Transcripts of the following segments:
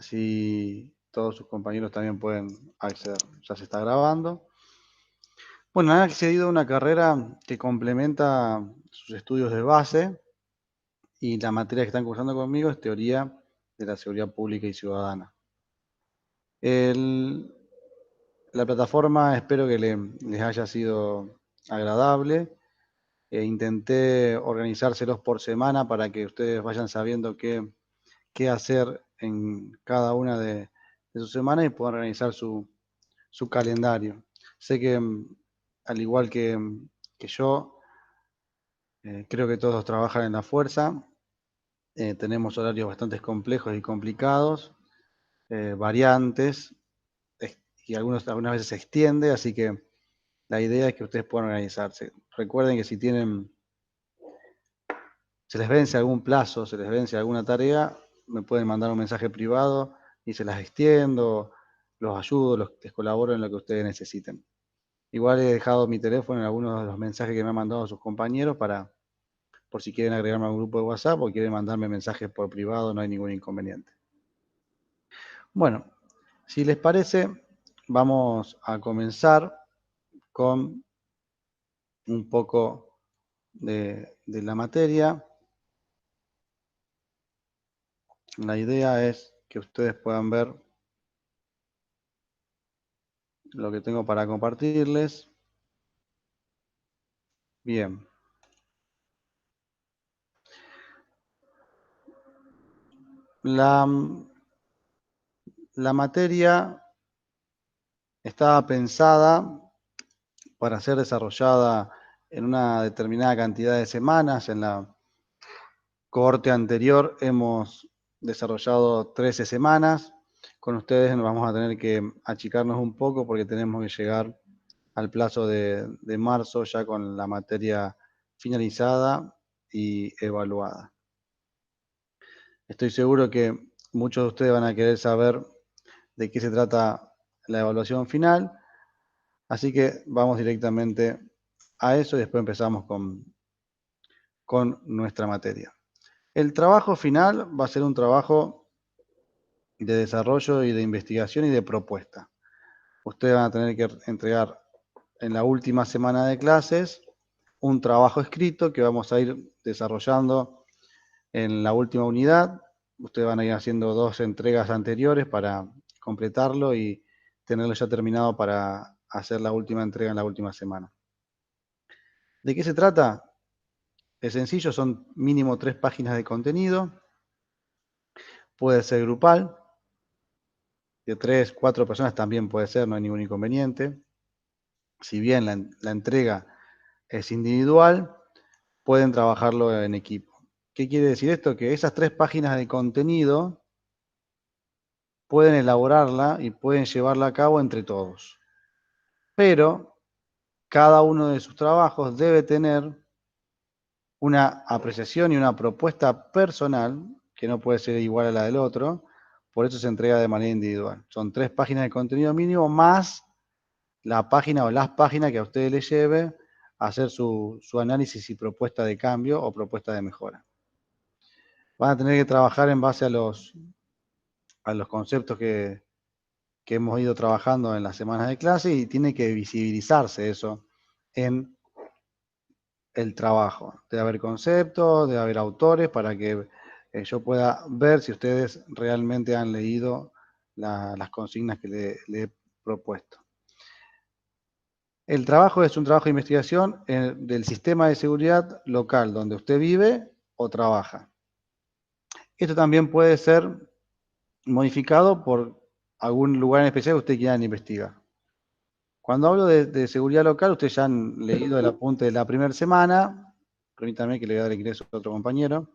Así todos sus compañeros también pueden acceder. Ya se está grabando. Bueno, han accedido a una carrera que complementa sus estudios de base y la materia que están cursando conmigo es Teoría de la Seguridad Pública y Ciudadana. La plataforma espero que les haya sido agradable. Intenté organizárselos por semana para que ustedes vayan sabiendo qué hacer en cada una de sus semanas y puedan organizar su calendario. Sé que, al igual que yo, creo que todos trabajan en la fuerza. Tenemos horarios bastante complejos y complicados, variantes, y algunas veces se extiende, así que la idea es que ustedes puedan organizarse. Recuerden que si se les vence algún plazo, se les vence alguna tarea, me pueden mandar un mensaje privado y se las extiendo, los ayudo, les colaboro en lo que ustedes necesiten. Igual he dejado mi teléfono en algunos de los mensajes que me han mandado sus compañeros por si quieren agregarme a un grupo de WhatsApp o quieren mandarme mensajes por privado, no hay ningún inconveniente. Bueno, si les parece, vamos a comenzar con un poco de la materia. La idea es que ustedes puedan ver lo que tengo para compartirles. Bien. La materia estaba pensada para ser desarrollada en una determinada cantidad de semanas. En la cohorte anterior hemos desarrollado 13 semanas. Con ustedes nos vamos a tener que achicarnos un poco porque tenemos que llegar al plazo de marzo ya con la materia finalizada y evaluada. Estoy seguro que muchos de ustedes van a querer saber de qué se trata la evaluación final, así que vamos directamente a eso y después empezamos con nuestra materia. El trabajo final va a ser un trabajo de desarrollo y de investigación y de propuesta. Ustedes van a tener que entregar en la última semana de clases un trabajo escrito que vamos a ir desarrollando en la última unidad. Ustedes van a ir haciendo 2 entregas anteriores para completarlo y tenerlo ya terminado para hacer la última entrega en la última semana. ¿De qué se trata? Es sencillo, son mínimo 3 páginas de contenido. Puede ser grupal, de 3, 4 personas también puede ser, no hay ningún inconveniente. Si bien la entrega es individual, pueden trabajarlo en equipo. ¿Qué quiere decir esto? Que esas 3 páginas de contenido pueden elaborarla y pueden llevarla a cabo entre todos. Pero cada uno de sus trabajos debe tener una apreciación y una propuesta personal, que no puede ser igual a la del otro, por eso se entrega de manera individual. Son 3 páginas de contenido mínimo más la página o las páginas que a ustedes les lleve a hacer su análisis y propuesta de cambio o propuesta de mejora. Van a tener que trabajar en base a los conceptos que hemos ido trabajando en las semanas de clase y tiene que visibilizarse eso en el trabajo. Debe haber conceptos, debe haber autores para que yo pueda ver si ustedes realmente han leído las consignas que le he propuesto. El trabajo es un trabajo de investigación del sistema de seguridad local donde usted vive o trabaja. Esto también puede ser modificado por algún lugar en especial que usted quiera investigar. Cuando hablo de seguridad local, ustedes ya han leído el apunte de la primera semana. Permítanme que le voy a dar ingreso a otro compañero.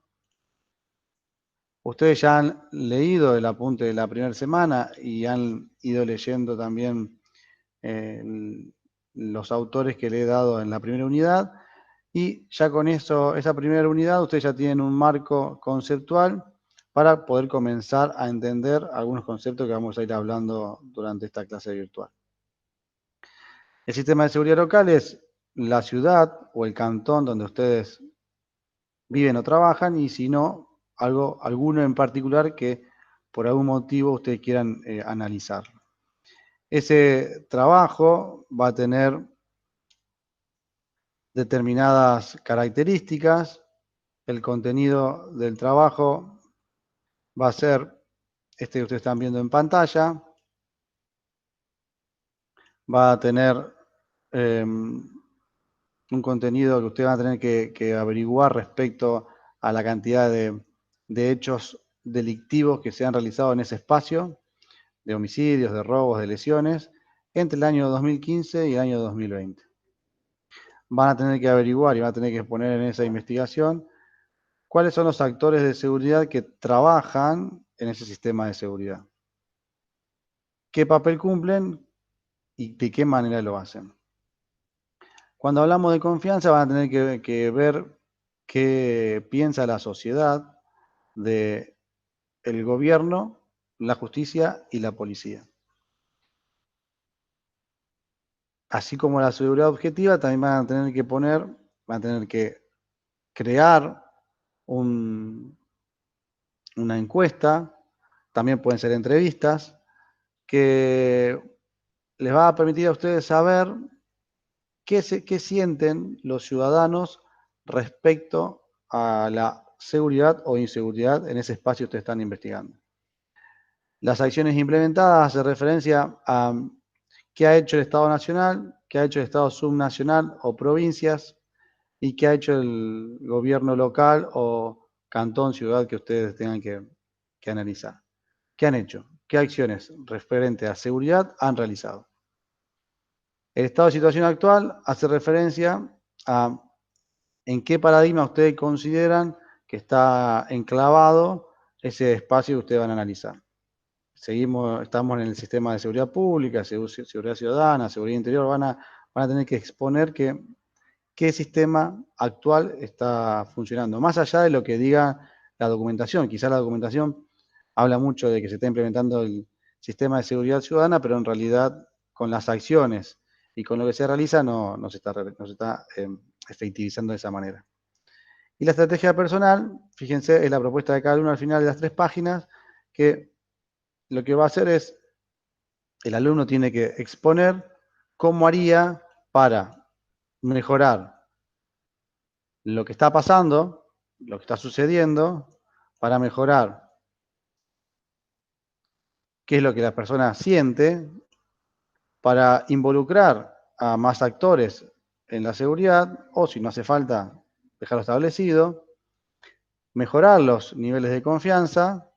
Ustedes ya han leído el apunte de la primera semana y han ido leyendo también los autores que le he dado en la primera unidad. Y ya con eso, esa primera unidad, ustedes ya tienen un marco conceptual para poder comenzar a entender algunos conceptos que vamos a ir hablando durante esta clase virtual. El sistema de seguridad local es la ciudad o el cantón donde ustedes viven o trabajan y si no, alguno en particular que por algún motivo ustedes quieran analizar. Ese trabajo va a tener determinadas características. El contenido del trabajo va a ser este que ustedes están viendo en pantalla. Va a tener un contenido que ustedes van a tener que averiguar respecto a la cantidad de hechos delictivos que se han realizado en ese espacio, de homicidios, de robos, de lesiones, entre el año 2015 y el año 2020. Van a tener que averiguar y van a tener que poner en esa investigación cuáles son los actores de seguridad que trabajan en ese sistema de seguridad. ¿Qué papel cumplen y de qué manera lo hacen? Cuando hablamos de confianza van a tener que ver qué piensa la sociedad del gobierno, la justicia y la policía. Así como la seguridad objetiva, también van a tener que van a tener que crear una encuesta, también pueden ser entrevistas, que les va a permitir a ustedes saber qué sienten los ciudadanos respecto a la seguridad o inseguridad en ese espacio que ustedes están investigando. Las acciones implementadas hacen referencia a qué ha hecho el Estado Nacional, qué ha hecho el Estado subnacional o provincias y qué ha hecho el gobierno local o cantón, ciudad que ustedes tengan que analizar. ¿Qué han hecho? ¿Qué acciones referentes a seguridad han realizado? El estado de situación actual hace referencia a en qué paradigma ustedes consideran que está enclavado ese espacio que ustedes van a analizar. Estamos en el sistema de seguridad pública, seguridad ciudadana, seguridad interior, van a tener que exponer qué sistema actual está funcionando, más allá de lo que diga la documentación. Quizá la documentación habla mucho de que se está implementando el sistema de seguridad ciudadana, pero en realidad con las acciones y con lo que se realiza no se está efectivizando de esa manera. Y la estrategia personal, fíjense, es la propuesta de cada uno al final de las 3 páginas, que lo que va a hacer es, el alumno tiene que exponer cómo haría para mejorar lo que está pasando, lo que está sucediendo, para mejorar qué es lo que la persona siente, para involucrar a más actores en la seguridad, o si no hace falta, dejarlo establecido, mejorar los niveles de confianza,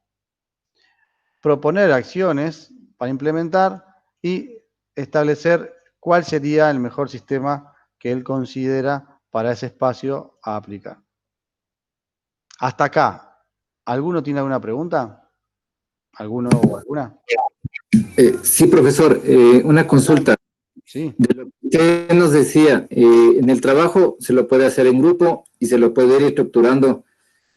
proponer acciones para implementar y establecer cuál sería el mejor sistema que él considera para ese espacio a aplicar. Hasta acá, ¿alguno tiene alguna pregunta? ¿Alguno o alguna? Sí, profesor, una consulta. Sí. De lo que usted nos decía, en el trabajo se lo puede hacer en grupo y se lo puede ir estructurando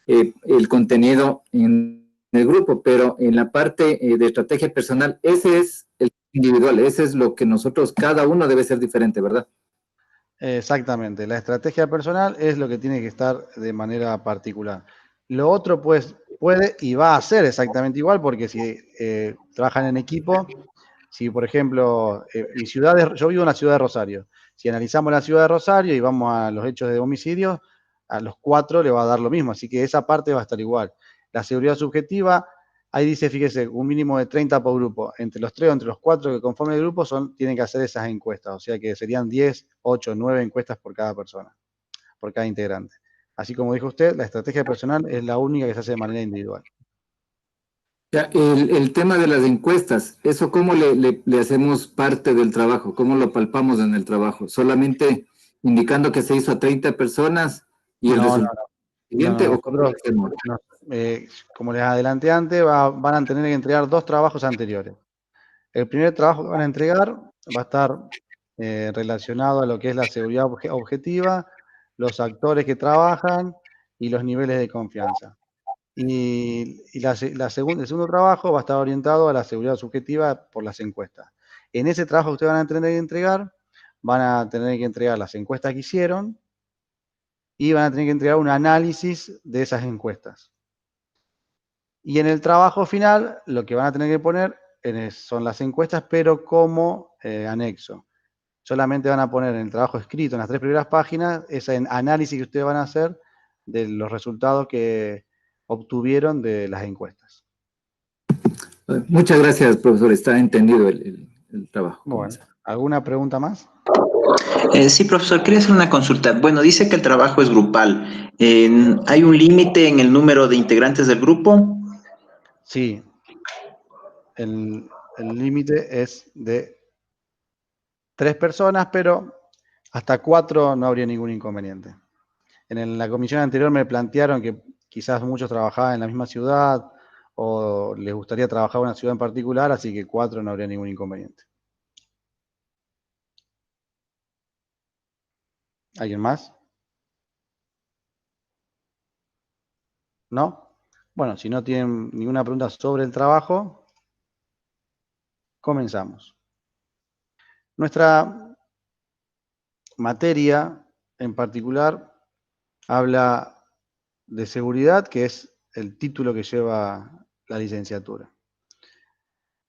el contenido en el grupo, pero en la parte de estrategia personal, ese es el individual, ese es lo que nosotros, cada uno debe ser diferente, ¿verdad? Exactamente. La estrategia personal es lo que tiene que estar de manera particular. Lo otro, pues, puede y va a ser exactamente igual, porque si trabajan en equipo, si, por ejemplo, yo vivo en la ciudad de Rosario. Si analizamos la ciudad de Rosario y vamos a los hechos de homicidios, a los 4 le va a dar lo mismo. Así que esa parte va a estar igual. La seguridad subjetiva, ahí dice, fíjese, un mínimo de 30 por grupo. Entre los 3 o entre los 4 que conforman el grupo tienen que hacer esas encuestas. O sea que serían 10, 8, 9 encuestas por cada persona, por cada integrante. Así como dijo usted, la estrategia personal es la única que se hace de manera individual. Ya, el tema de las encuestas, ¿eso cómo le hacemos parte del trabajo? ¿Cómo lo palpamos en el trabajo? ¿Solamente indicando que se hizo a 30 personas y el No, no, resultado no, siguiente? ¿O cómo lo nosotros, hacemos? como les adelanté antes, van a tener que entregar 2 trabajos anteriores. El primer trabajo que van a entregar va a estar relacionado a lo que es la seguridad objetiva, los actores que trabajan y los niveles de confianza. Y el segundo trabajo va a estar orientado a la seguridad subjetiva por las encuestas. En ese trabajo que ustedes van a tener que entregar, van a tener que entregar las encuestas que hicieron y van a tener que entregar un análisis de esas encuestas. Y en el trabajo final, lo que van a tener que poner son las encuestas, pero como anexo. Solamente van a poner en el trabajo escrito, en las 3 primeras páginas, ese análisis que ustedes van a hacer de los resultados que obtuvieron de las encuestas. Muchas gracias, profesor. Está entendido el trabajo. Bueno, ¿alguna pregunta más? Sí, profesor, quería hacer una consulta. Bueno, dice que el trabajo es grupal. ¿Hay un límite en el número de integrantes del grupo? Sí, el límite es de 3 personas, pero hasta 4 no habría ningún inconveniente. En la comisión anterior me plantearon que quizás muchos trabajaban en la misma ciudad o les gustaría trabajar en una ciudad en particular, así que 4 no habría ningún inconveniente. ¿Alguien más? ¿No? Bueno, si no tienen ninguna pregunta sobre el trabajo, comenzamos. Nuestra materia en particular habla de seguridad, que es el título que lleva la licenciatura.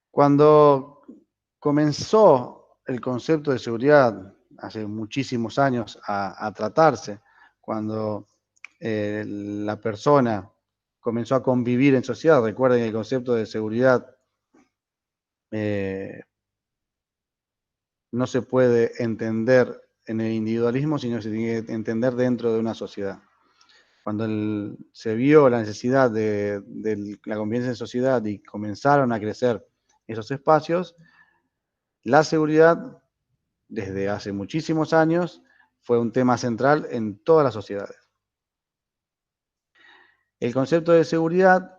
Cuando comenzó el concepto de seguridad hace muchísimos años a tratarse, cuando la persona comenzó a convivir en sociedad, recuerden que el concepto de seguridad no se puede entender en el individualismo, sino se tiene que entender dentro de una sociedad. Cuando se vio la necesidad de la convivencia en sociedad y comenzaron a crecer esos espacios, la seguridad, desde hace muchísimos años, fue un tema central en todas las sociedades. El concepto de seguridad,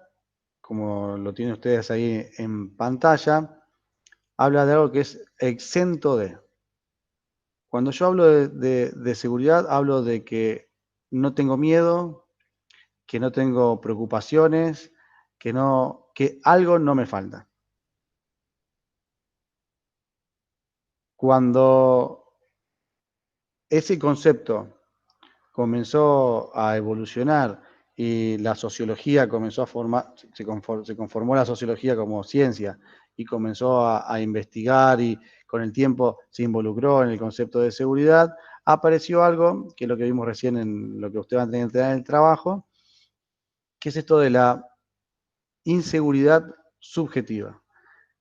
como lo tienen ustedes ahí en pantalla, habla de algo que es exento de. Cuando yo hablo de seguridad, hablo de que no tengo miedo, que no tengo preocupaciones, que algo no me falta. Cuando ese concepto comenzó a evolucionar y la sociología comenzó a formar, se conformó la sociología como ciencia y comenzó a investigar y con el tiempo se involucró en el concepto de seguridad, apareció algo que es lo que vimos recién en lo que usted va a tener en el trabajo, que es esto de la inseguridad subjetiva.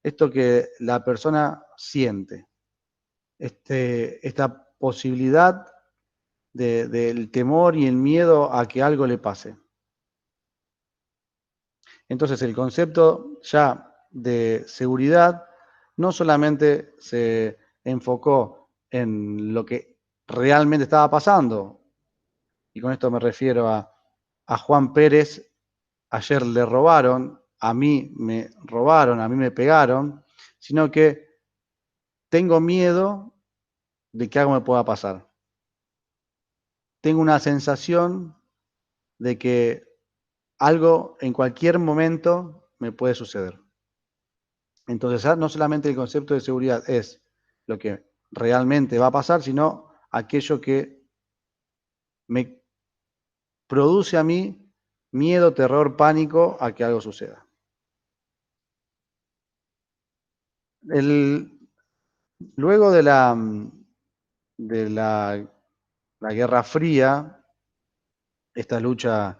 Esto que la persona siente, esta posibilidad del temor y el miedo a que algo le pase. Entonces el concepto ya de seguridad no solamente se enfocó en lo que realmente estaba pasando, y con esto me refiero a Juan Pérez, ayer le robaron, a mí me robaron, a mí me pegaron, sino que tengo miedo de que algo me pueda pasar. Tengo una sensación de que algo en cualquier momento me puede suceder. Entonces, no solamente el concepto de seguridad es lo que realmente va a pasar, sino aquello que me produce a mí miedo, terror, pánico a que algo suceda. Luego de la Guerra Fría, esta lucha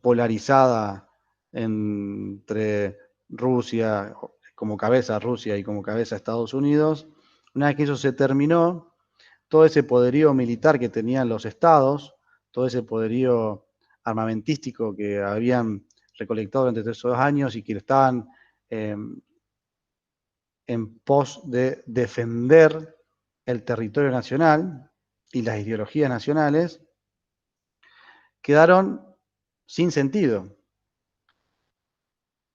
polarizada entre Rusia como cabeza Rusia y como cabeza Estados Unidos, una vez que eso se terminó, todo ese poderío militar que tenían los estados, todo ese poderío armamentístico que habían recolectado durante esos 2 años y que estaban en pos de defender el territorio nacional y las ideologías nacionales, quedaron sin sentido.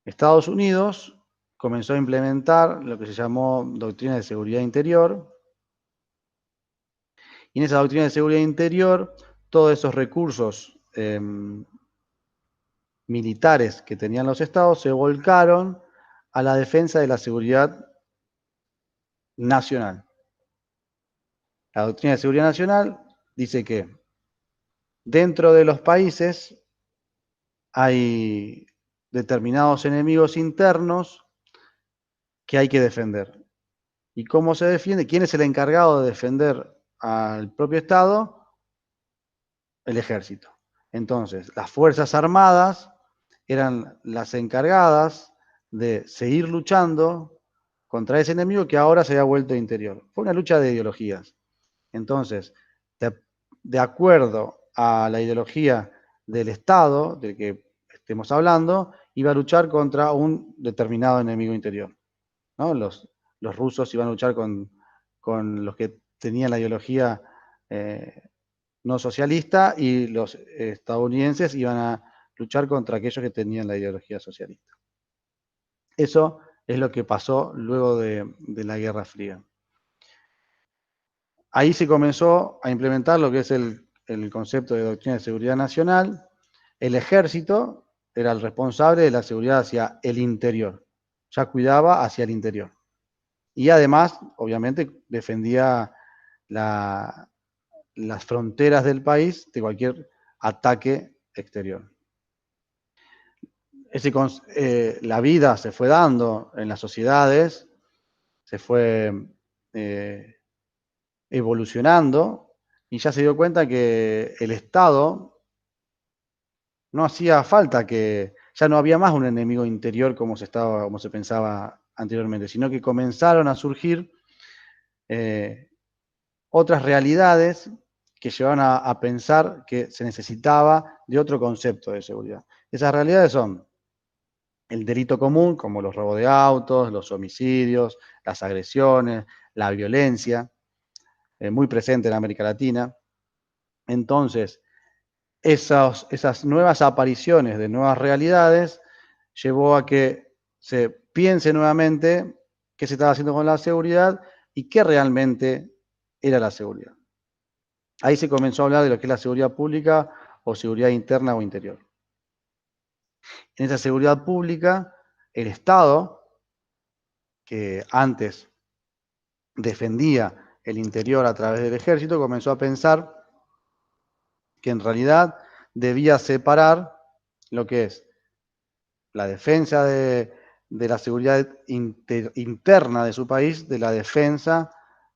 Estados Unidos comenzó a implementar lo que se llamó doctrina de seguridad interior, y en esa doctrina de seguridad interior, todos esos recursos militares que tenían los estados se volcaron a la defensa de la seguridad nacional. La doctrina de seguridad nacional dice que dentro de los países hay determinados enemigos internos que hay que defender. ¿Y cómo se defiende? ¿Quién es el encargado de defender al propio Estado? El ejército. Entonces, las Fuerzas Armadas eran las encargadas de seguir luchando contra ese enemigo que ahora se había vuelto interior. Fue una lucha de ideologías. Entonces, de acuerdo a la ideología del Estado, del que estemos hablando, iba a luchar contra un determinado enemigo interior, ¿no? Los rusos iban a luchar con los que tenían la ideología no socialista, y los estadounidenses iban a luchar contra aquellos que tenían la ideología socialista. Eso es lo que pasó luego de la Guerra Fría. Ahí se comenzó a implementar lo que es el concepto de doctrina de seguridad nacional. El ejército era el responsable de la seguridad hacia el interior, ya cuidaba hacia el interior. Y además, obviamente, defendía las fronteras del país de cualquier ataque exterior. La vida se fue dando en las sociedades, se fue evolucionando, y ya se dio cuenta que el Estado no hacía falta, que ya no había más un enemigo interior como se pensaba anteriormente, sino que comenzaron a surgir otras realidades que llevaban a pensar que se necesitaba de otro concepto de seguridad. Esas realidades son el delito común, como los robos de autos, los homicidios, las agresiones, la violencia, muy presente en América Latina. Entonces, esas nuevas apariciones de nuevas realidades llevó a que se piense nuevamente qué se estaba haciendo con la seguridad y qué realmente era la seguridad. Ahí se comenzó a hablar de lo que es la seguridad pública o seguridad interna o interior. En esa seguridad pública, el Estado, que antes defendía el interior a través del ejército, comenzó a pensar que en realidad debía separar lo que es la defensa de la seguridad interna de su país de la defensa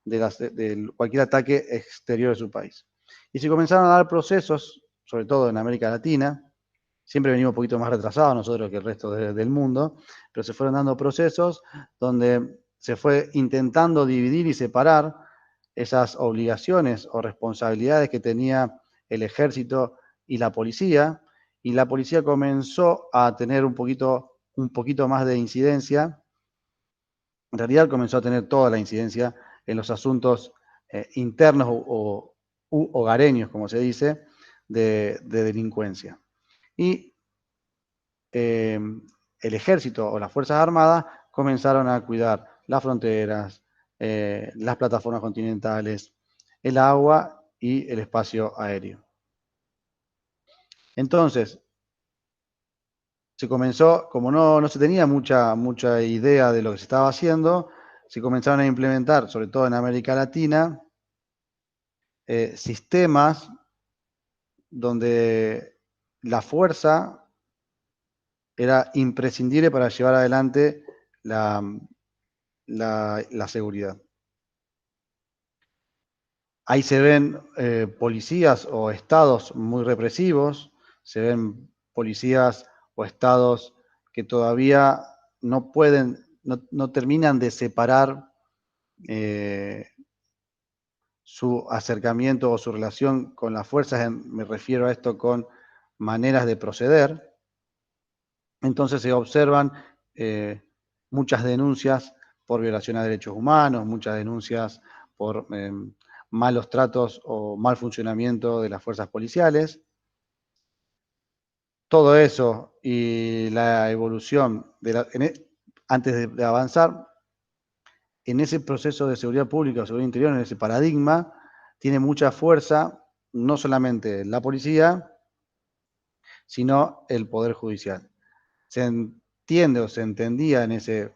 de cualquier ataque exterior de su país. Y se comenzaron a dar procesos, sobre todo en América Latina. Siempre venimos un poquito más retrasados nosotros que el resto del mundo, pero se fueron dando procesos donde se fue intentando dividir y separar esas obligaciones o responsabilidades que tenía el ejército y la policía comenzó a tener un poquito más de incidencia. En realidad comenzó a tener toda la incidencia en los asuntos internos u hogareños, como se dice, de delincuencia. Y el ejército o las Fuerzas Armadas comenzaron a cuidar las fronteras, las plataformas continentales, el agua y el espacio aéreo. Entonces, se comenzó, como no se tenía mucha idea de lo que se estaba haciendo, se comenzaron a implementar, sobre todo en América Latina, sistemas donde la fuerza era imprescindible para llevar adelante la seguridad. Ahí se ven policías o estados muy represivos, se ven policías o estados que todavía no terminan de separar su acercamiento o su relación con las fuerzas. Me refiero a esto con maneras de proceder. Entonces se observan muchas denuncias por violación a derechos humanos, muchas denuncias por malos tratos o mal funcionamiento de las fuerzas policiales. Todo eso y la evolución, antes de avanzar, en ese proceso de seguridad pública o seguridad interior, en ese paradigma, tiene mucha fuerza no solamente la policía, sino el Poder Judicial. Se entiende o se entendía en ese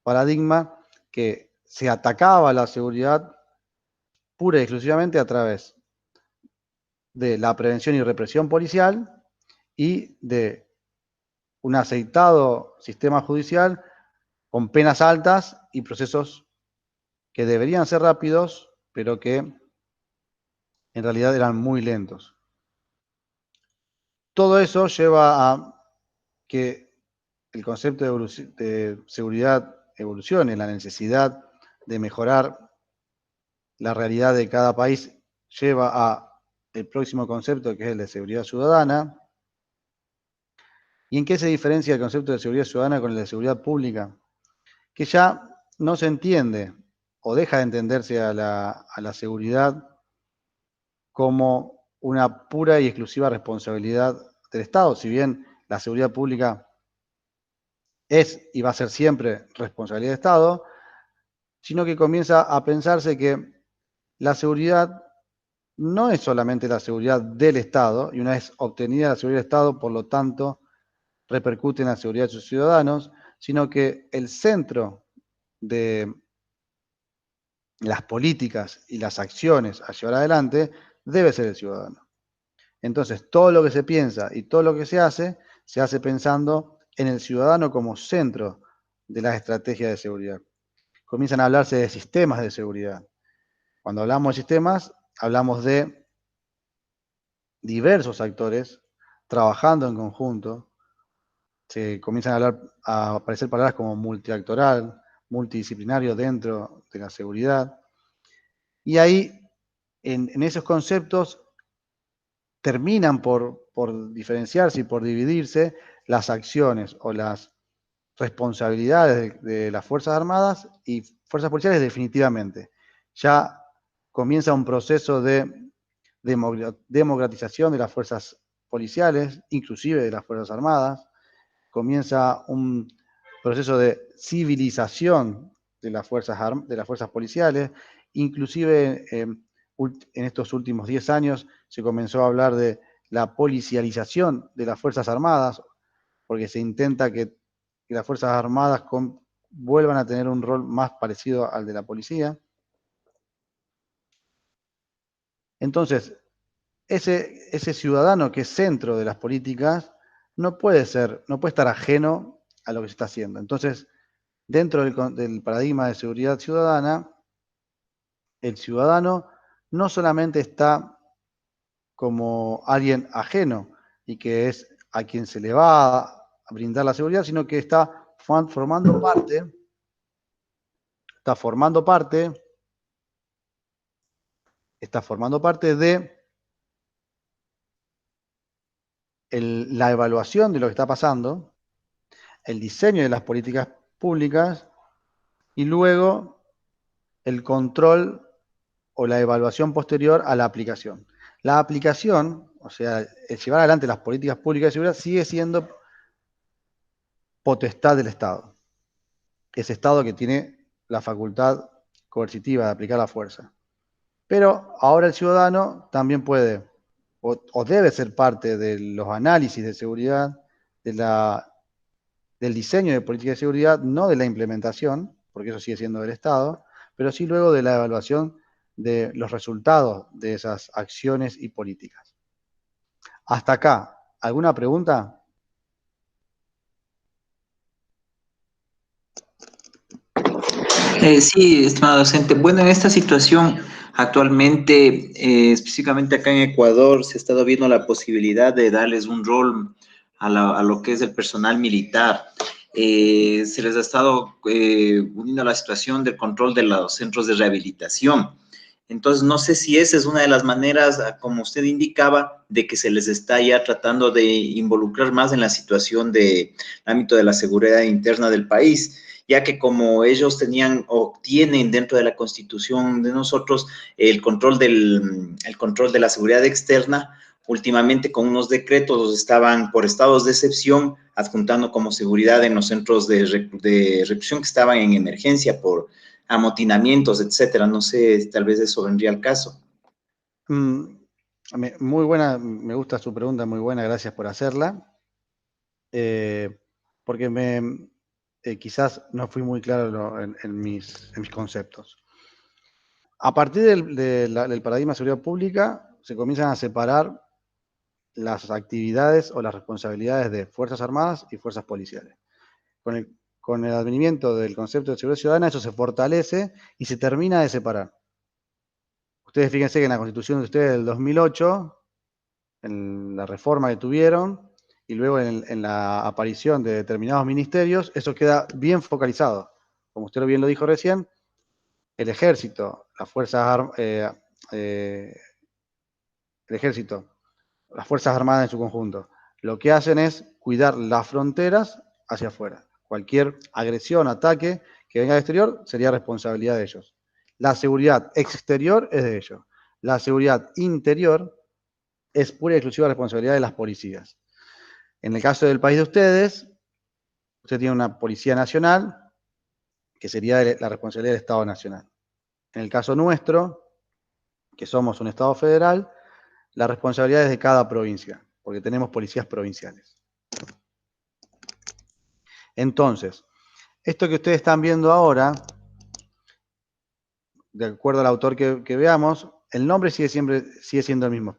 paradigma que se atacaba la seguridad pura y exclusivamente a través de la prevención y represión policial y de un aceitado sistema judicial con penas altas y procesos que deberían ser rápidos, pero que en realidad eran muy lentos. Todo eso lleva a que el concepto de seguridad evolucione, la necesidad de mejorar la realidad de cada país lleva a el próximo concepto, que es el de seguridad ciudadana. ¿Y en qué se diferencia el concepto de seguridad ciudadana con el de seguridad pública? Que ya no se entiende o deja de entenderse a la seguridad como una pura y exclusiva responsabilidad del Estado, si bien la seguridad pública es y va a ser siempre responsabilidad del Estado, sino que comienza a pensarse que la seguridad no es solamente la seguridad del Estado, y una vez obtenida la seguridad del Estado, por lo tanto, repercute en la seguridad de sus ciudadanos, sino que el centro de las políticas y las acciones a llevar adelante debe ser el ciudadano. Entonces, todo lo que se piensa y todo lo que se hace pensando en el ciudadano como centro de las estrategias de seguridad. Comienzan a hablarse de sistemas de seguridad. Cuando hablamos de sistemas, hablamos de diversos actores trabajando en conjunto. Se comienzan a aparecer palabras como multiactoral, multidisciplinario dentro de la seguridad. Y ahí, en esos conceptos, terminan por diferenciarse y por dividirse las acciones o las responsabilidades de las Fuerzas Armadas y Fuerzas Policiales definitivamente. Ya comienza un proceso de democratización de las fuerzas policiales, inclusive de las Fuerzas Armadas. Comienza un proceso de civilización de las fuerzas policiales, inclusive en estos últimos 10 años se comenzó a hablar de la policialización de las Fuerzas Armadas, porque se intenta que las Fuerzas Armadas vuelvan a tener un rol más parecido al de la policía. Entonces, ese ciudadano que es centro de las políticas no puede estar ajeno a lo que se está haciendo. Entonces, dentro del paradigma de seguridad ciudadana, el ciudadano no solamente está como alguien ajeno y que es a quien se le va a brindar la seguridad, sino que está formando parte de la evaluación de lo que está pasando, el diseño de las políticas públicas y luego el control o la evaluación posterior a la aplicación. La aplicación, o sea, el llevar adelante las políticas públicas de seguridad sigue siendo potestad del Estado. Ese Estado que tiene la facultad coercitiva de aplicar la fuerza. Pero ahora el ciudadano también puede o debe ser parte de los análisis de seguridad, del diseño de política de seguridad, no de la implementación, porque eso sigue siendo del Estado, pero sí luego de la evaluación de los resultados de esas acciones y políticas. Hasta acá, ¿alguna pregunta? Sí, estimado docente. Bueno, en esta situación actualmente, específicamente acá en Ecuador, se ha estado viendo la posibilidad de darles un rol a lo que es el personal militar. Se les ha estado uniendo a la situación del control de los centros de rehabilitación. Entonces, no sé si esa es una de las maneras, como usted indicaba, de que se les está ya tratando de involucrar más en la situación del ámbito de la seguridad interna del país, ya que como ellos tenían o tienen dentro de la Constitución de nosotros el control de la seguridad externa, últimamente con unos decretos los estaban por estados de excepción adjuntando como seguridad en los centros de represión que estaban en emergencia por amotinamientos, etcétera. No sé, tal vez eso vendría al caso. Muy buena, me gusta su pregunta, muy buena, gracias por hacerla. Porque quizás no fui muy claro en mis conceptos. A partir del paradigma de seguridad pública, se comienzan a separar las actividades o las responsabilidades de Fuerzas Armadas y Fuerzas Policiales. Con el advenimiento del concepto de seguridad ciudadana, eso se fortalece y se termina de separar. Ustedes fíjense que en la Constitución de ustedes del 2008, en la reforma que tuvieron, y luego en la aparición de determinados ministerios, eso queda bien focalizado. Como usted bien lo dijo recién, el ejército, las Fuerzas Armadas en su conjunto, lo que hacen es cuidar las fronteras hacia afuera. Cualquier agresión, ataque que venga del exterior sería responsabilidad de ellos. La seguridad exterior es de ellos. La seguridad interior es pura y exclusiva responsabilidad de las policías. En el caso del país de ustedes, usted tiene una policía nacional, que sería la responsabilidad del Estado Nacional. En el caso nuestro, que somos un Estado federal, la responsabilidad es de cada provincia, porque tenemos policías provinciales. Entonces, esto que ustedes están viendo ahora, de acuerdo al autor que veamos, el nombre sigue siendo el mismo,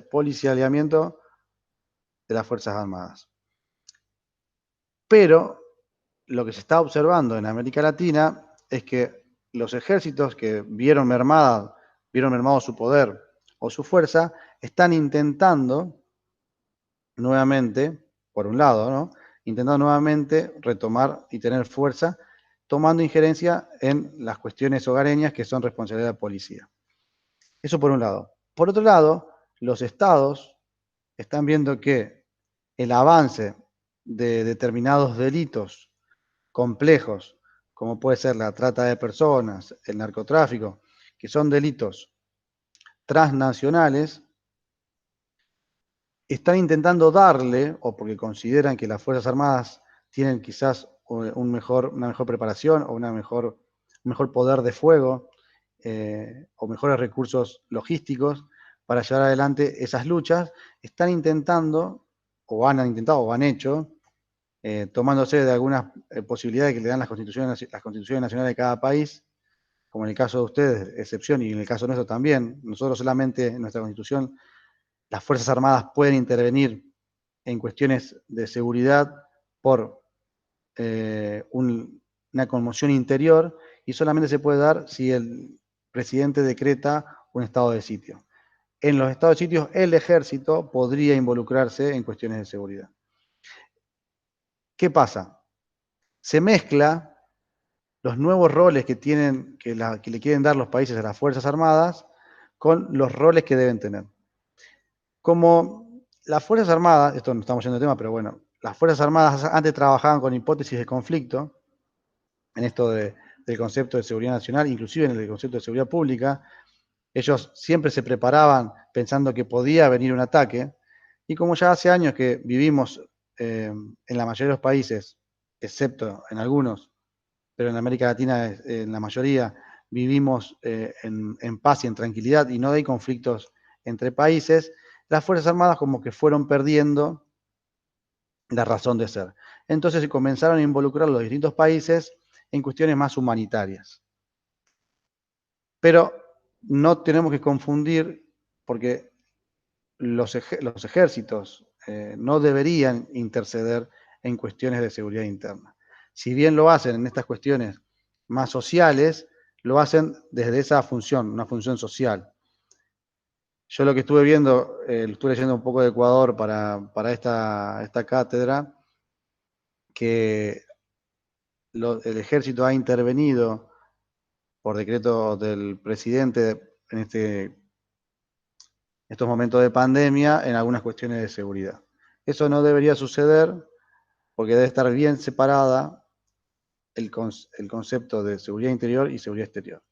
policialeamiento de las Fuerzas Armadas. Pero lo que se está observando en América Latina es que los ejércitos que vieron mermado su poder o su fuerza, están intentando nuevamente, por un lado, ¿no? Intentando nuevamente retomar y tener fuerza, tomando injerencia en las cuestiones hogareñas que son responsabilidad de la policía. Eso por un lado. Por otro lado, los estados están viendo que el avance de determinados delitos complejos, como puede ser la trata de personas, el narcotráfico, que son delitos transnacionales, están intentando darle, o porque consideran que las Fuerzas Armadas tienen quizás una mejor preparación o un mejor poder de fuego o mejores recursos logísticos para llevar adelante esas luchas, están intentando, o han intentado, o han hecho, tomándose de algunas posibilidades que le dan las constituciones nacionales de cada país, como en el caso de ustedes, excepción, y en el caso nuestro también. Nosotros solamente en nuestra constitución, las Fuerzas Armadas pueden intervenir en cuestiones de seguridad por una conmoción interior, y solamente se puede dar si el presidente decreta un estado de sitio. En los estados de sitio, el ejército podría involucrarse en cuestiones de seguridad. ¿Qué pasa? Se mezcla los nuevos roles que le quieren dar los países a las Fuerzas Armadas con los roles que deben tener. Como las Fuerzas Armadas, esto no estamos yendo de tema, pero bueno, las Fuerzas Armadas antes trabajaban con hipótesis de conflicto, en esto del concepto de seguridad nacional, inclusive en el concepto de seguridad pública. Ellos siempre se preparaban pensando que podía venir un ataque, y como ya hace años que vivimos en la mayoría de los países, excepto en algunos, pero en América Latina, en la mayoría, vivimos en paz y en tranquilidad y no hay conflictos entre países, las Fuerzas Armadas como que fueron perdiendo la razón de ser. Entonces se comenzaron a involucrar los distintos países en cuestiones más humanitarias. Pero no tenemos que confundir, porque los ejércitos no deberían interceder en cuestiones de seguridad interna. Si bien lo hacen en estas cuestiones más sociales, lo hacen desde esa función, una función social. Yo lo que estuve viendo, estuve leyendo un poco de Ecuador para esta cátedra, que el ejército ha intervenido por decreto del presidente en estos momentos de pandemia en algunas cuestiones de seguridad. Eso no debería suceder porque debe estar bien separada el concepto de seguridad interior y seguridad exterior.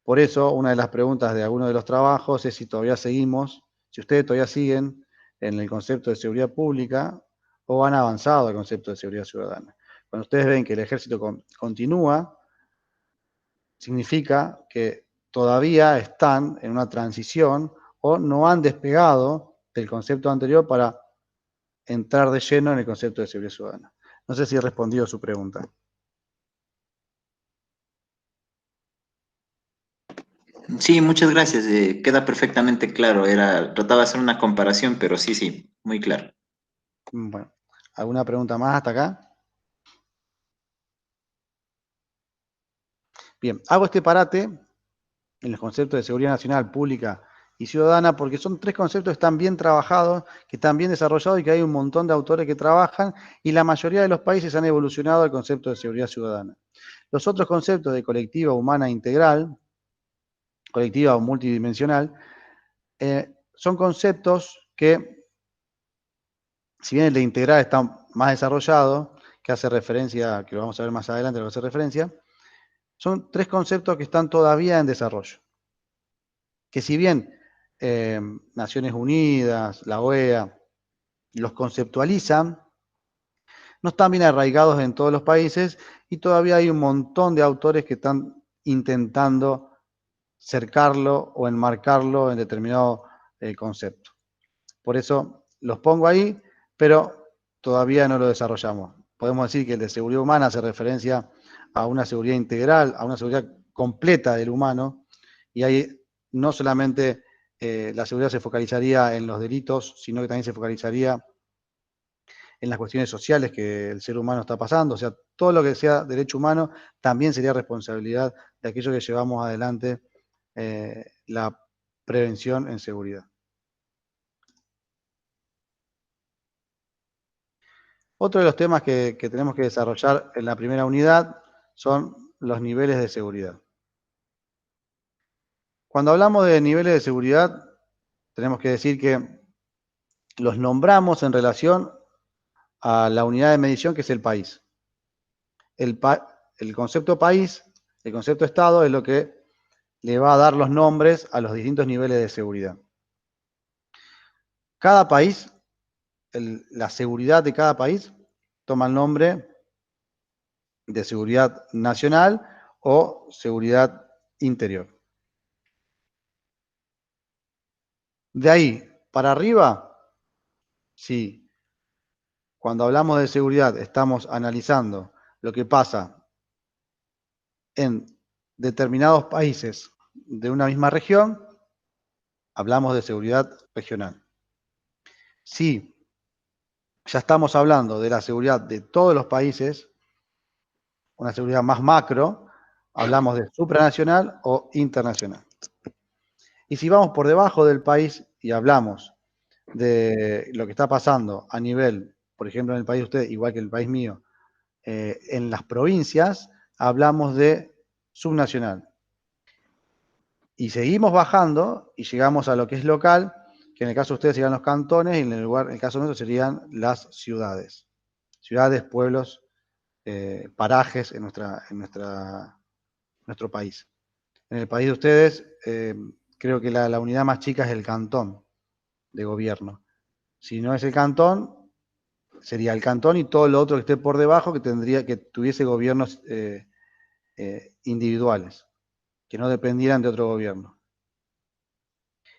Por eso, una de las preguntas de algunos de los trabajos es si todavía seguimos, si ustedes todavía siguen en el concepto de seguridad pública o han avanzado al concepto de seguridad ciudadana. Cuando ustedes ven que el ejército continúa, significa que todavía están en una transición o no han despegado del concepto anterior para entrar de lleno en el concepto de seguridad ciudadana. No sé si he respondido a su pregunta. Sí, muchas gracias. Queda perfectamente claro. Trataba de hacer una comparación, pero sí, sí, muy claro. Bueno, ¿alguna pregunta más hasta acá? Bien, hago este parate en los conceptos de seguridad nacional, pública y ciudadana, porque son tres conceptos que están bien trabajados, que están bien desarrollados y que hay un montón de autores que trabajan y la mayoría de los países han evolucionado al concepto de seguridad ciudadana. Los otros conceptos de colectiva, humana, integral, colectiva o multidimensional, son conceptos que, si bien el de integral está más desarrollado, que hace referencia, que lo vamos a ver más adelante, lo que hace referencia, son tres conceptos que están todavía en desarrollo. Que si bien Naciones Unidas, la OEA, los conceptualizan, no están bien arraigados en todos los países y todavía hay un montón de autores que están intentando cercarlo o enmarcarlo en determinado concepto. Por eso los pongo ahí, pero todavía no lo desarrollamos. Podemos decir que el de seguridad humana hace referencia a una seguridad integral, a una seguridad completa del humano, y ahí no solamente la seguridad se focalizaría en los delitos, sino que también se focalizaría en las cuestiones sociales que el ser humano está pasando. O sea, todo lo que sea derecho humano también sería responsabilidad de aquellos que llevamos adelante la prevención en seguridad. Otro de los temas que tenemos que desarrollar en la primera unidad son los niveles de seguridad. Cuando hablamos de niveles de seguridad, tenemos que decir que los nombramos en relación a la unidad de medición que es el país. El concepto país, el concepto Estado es lo que le va a dar los nombres a los distintos niveles de seguridad. Cada país, la seguridad de cada país, toma el nombre de seguridad nacional o seguridad interior. De ahí para arriba, sí, cuando hablamos de seguridad estamos analizando lo que pasa en determinados países de una misma región, hablamos de seguridad regional. Si ya estamos hablando de la seguridad de todos los países, una seguridad más macro, hablamos de supranacional o internacional. Y si vamos por debajo del país y hablamos de lo que está pasando a nivel, por ejemplo, en el país de usted, igual que el país mío, en las provincias, hablamos de subnacional. Y seguimos bajando y llegamos a lo que es local, que en el caso de ustedes serían los cantones y en el caso nuestro serían las ciudades. Ciudades, pueblos, parajes en nuestro país. En el país de ustedes, creo que la unidad más chica es el cantón de gobierno. Si no es el cantón, sería el cantón y todo lo otro que esté por debajo que tuviese gobiernos individuales, que no dependieran de otro gobierno.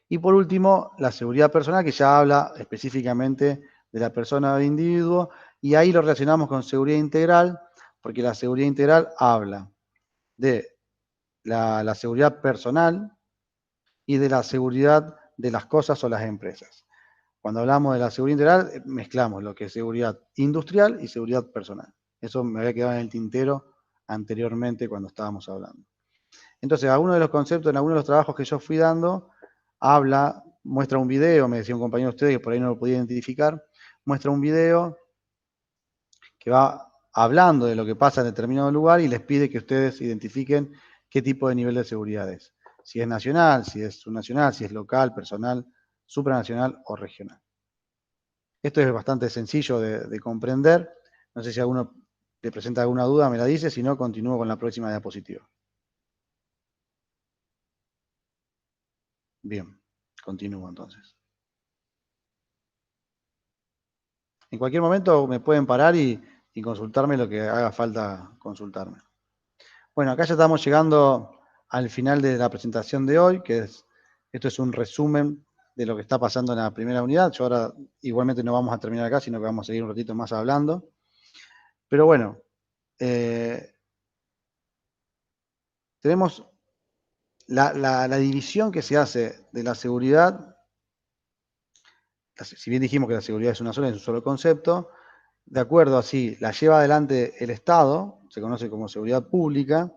Y por último, la seguridad personal, que ya habla específicamente de la persona o del individuo, y ahí lo relacionamos con seguridad integral, porque la seguridad integral habla de la seguridad personal y de la seguridad de las cosas o las empresas. Cuando hablamos de la seguridad integral, mezclamos lo que es seguridad industrial y seguridad personal. Eso me había quedado en el tintero anteriormente cuando estábamos hablando. Entonces, algunos de los conceptos en algunos de los trabajos que yo fui dando, muestra un video, me decía un compañero de ustedes que por ahí no lo podía identificar, muestra un video que va hablando de lo que pasa en determinado lugar y les pide que ustedes identifiquen qué tipo de nivel de seguridad es. Si es nacional, si es subnacional, si es local, personal, supranacional o regional. Esto es bastante sencillo de comprender. No sé si alguno le presenta alguna duda, me la dice, si no, continúo con la próxima diapositiva. Bien, continúo entonces. En cualquier momento me pueden parar y consultarme lo que haga falta consultarme. Bueno, acá ya estamos llegando al final de la presentación de hoy, esto es un resumen de lo que está pasando en la primera unidad. Yo ahora igualmente no vamos a terminar acá, sino que vamos a seguir un ratito más hablando. Pero bueno, tenemos la división que se hace de la seguridad, si bien dijimos que la seguridad es una sola, es un solo concepto, de acuerdo a si la lleva adelante el Estado, se conoce como seguridad pública,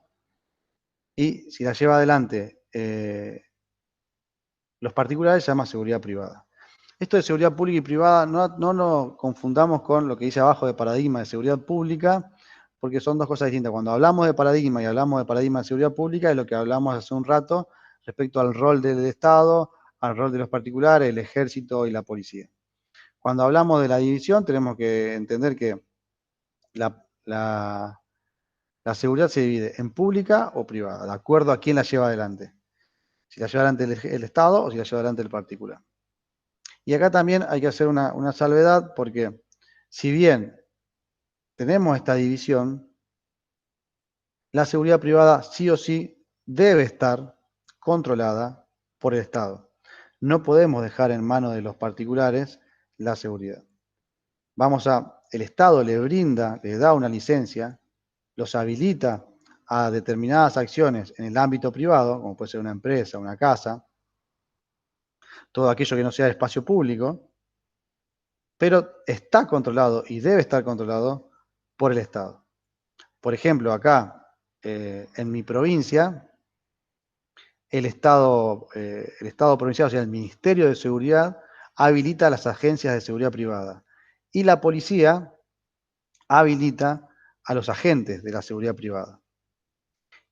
y si la lleva adelante los particulares, se llama seguridad privada. Esto de seguridad pública y privada no lo confundamos con lo que dice abajo de paradigma de seguridad pública, porque son dos cosas distintas. Cuando hablamos de paradigma y hablamos de paradigma de seguridad pública, es lo que hablamos hace un rato respecto al rol del Estado, al rol de los particulares, el ejército y la policía. Cuando hablamos de la división, tenemos que entender que la seguridad se divide en pública o privada, de acuerdo a quién la lleva adelante. Si la lleva adelante el Estado o si la lleva adelante el particular. Y acá también hay que hacer una salvedad porque si bien tenemos esta división, la seguridad privada sí o sí debe estar controlada por el Estado. No podemos dejar en manos de los particulares la seguridad. El Estado le brinda, le da una licencia, los habilita a determinadas acciones en el ámbito privado, como puede ser una empresa, una casa, todo aquello que no sea espacio público, pero está controlado y debe estar controlado por el Estado. Por ejemplo, acá, en mi provincia, el Estado provincial, o sea, el Ministerio de Seguridad, habilita las agencias de seguridad privada. Y la policía habilita a los agentes de la seguridad privada.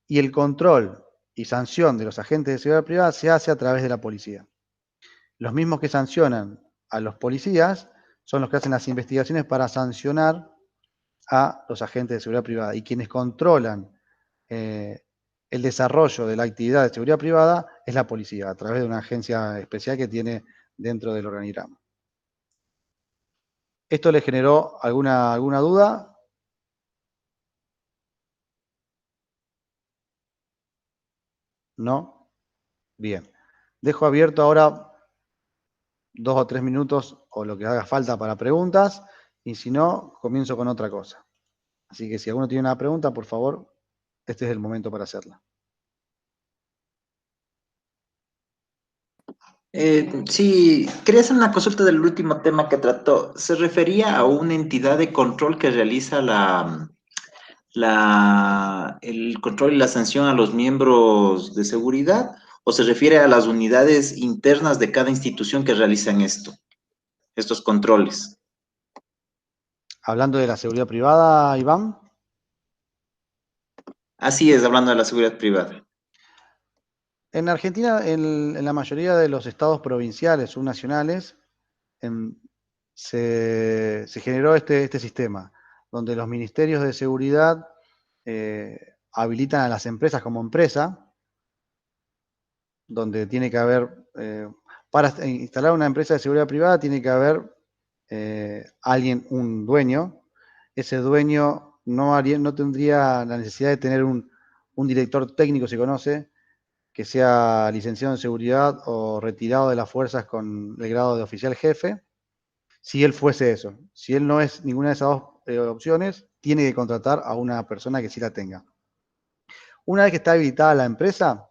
Y el control y sanción de los agentes de seguridad privada se hace a través de la policía. Los mismos que sancionan a los policías son los que hacen las investigaciones para sancionar a los agentes de seguridad privada. Y quienes controlan el desarrollo de la actividad de seguridad privada es la policía, a través de una agencia especial que tiene dentro del organigrama. ¿Esto le generó alguna duda? ¿No? Bien. Dejo abierto ahora 2 o 3 minutos o lo que haga falta para preguntas, y si no, comienzo con otra cosa. Así que si alguno tiene una pregunta, por favor, este es el momento para hacerla. Sí, quería hacer una consulta del último tema que trató. ¿Se refería a una entidad de control que realiza el control y la sanción a los miembros de seguridad? ¿O se refiere a las unidades internas de cada institución que realizan estos controles? Hablando de la seguridad privada, Iván. Así es, hablando de la seguridad privada. En Argentina, en la mayoría de los estados provinciales o nacionales, se generó este sistema, donde los ministerios de seguridad habilitan a las empresas como empresa, donde tiene que haber, para instalar una empresa de seguridad privada, tiene que haber un dueño. Ese dueño no tendría la necesidad de tener un director técnico, se conoce, que sea licenciado en seguridad o retirado de las fuerzas con el grado de oficial jefe, si él fuese eso. Si él no es ninguna de esas dos opciones, tiene que contratar a una persona que sí la tenga. Una vez que está habilitada la empresa,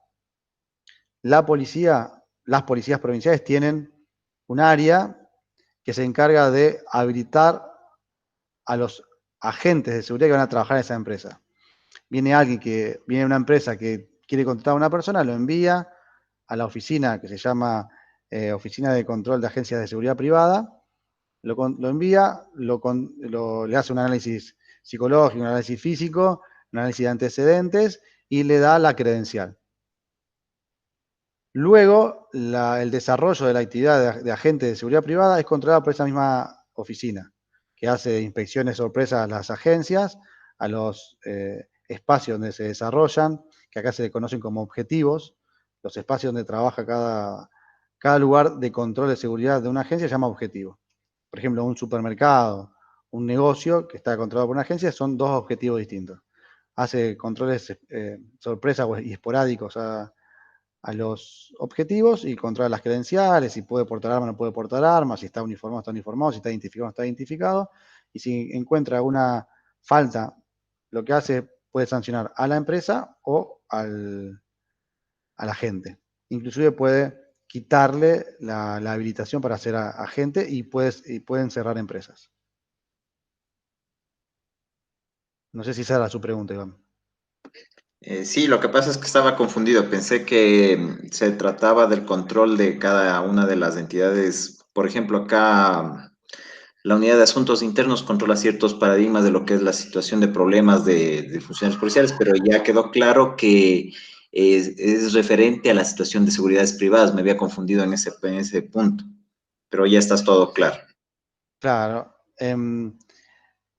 las policías provinciales tienen un área que se encarga de habilitar a los agentes de seguridad que van a trabajar en esa empresa. Viene una empresa que quiere contratar a una persona, lo envía a la oficina que se llama Oficina de Control de Agencias de Seguridad Privada, lo envía, le hace un análisis psicológico, un análisis físico, un análisis de antecedentes y le da la credencial. Luego, el desarrollo de la actividad de agente de seguridad privada es controlado por esa misma oficina, que hace inspecciones sorpresas a las agencias, a los espacios donde se desarrollan, que acá se le conocen como objetivos. Los espacios donde trabaja cada lugar de control de seguridad de una agencia se llama objetivo. Por ejemplo, un supermercado, un negocio que está controlado por una agencia, son dos objetivos distintos. Hace controles sorpresas y esporádicos a los objetivos y controla las credenciales, si puede portar arma o no puede portar armas, si está uniformado, si está identificado o no está identificado, y si encuentra una falta, lo que hace puede sancionar a la empresa o al al agente. Inclusive puede quitarle la habilitación para ser agente y pueden cerrar empresas. No sé si esa era su pregunta, Iván. Sí, lo que pasa es que estaba confundido. Pensé que se trataba del control de cada una de las entidades. Por ejemplo, acá la unidad de asuntos internos controla ciertos paradigmas de lo que es la situación de problemas de funcionarios policiales, pero ya quedó claro que es referente a la situación de seguridades privadas. Me había confundido en ese punto, pero ya estás todo claro. Claro.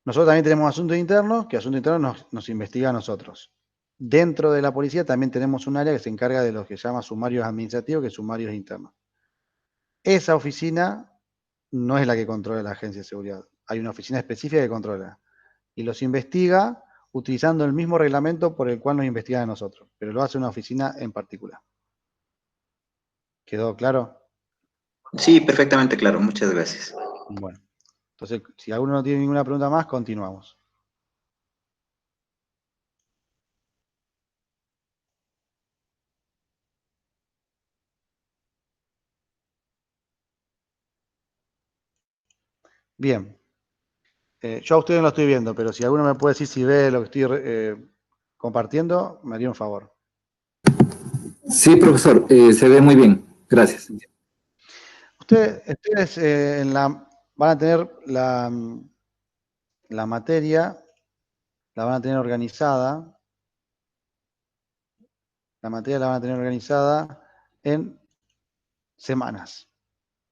Nosotros también tenemos asuntos internos, que asuntos internos nos investiga a nosotros. Dentro de la policía también tenemos un área que se encarga de lo que se llama sumarios administrativos, que es sumarios internos. Esa oficina no es la que controla la agencia de seguridad. Hay una oficina específica que controla. Y los investiga utilizando el mismo reglamento por el cual nos investigan a nosotros. Pero lo hace una oficina en particular. ¿Quedó claro? Sí, perfectamente claro. Muchas gracias. Bueno. Entonces, si alguno no tiene ninguna pregunta más, continuamos. Bien. Yo a ustedes no lo estoy viendo, pero si alguno me puede decir si ve lo que estoy compartiendo, me haría un favor. Sí, profesor, se ve muy bien. Gracias. Ustedes van a tener la materia, la van a tener organizada. La materia la van a tener organizada en semanas.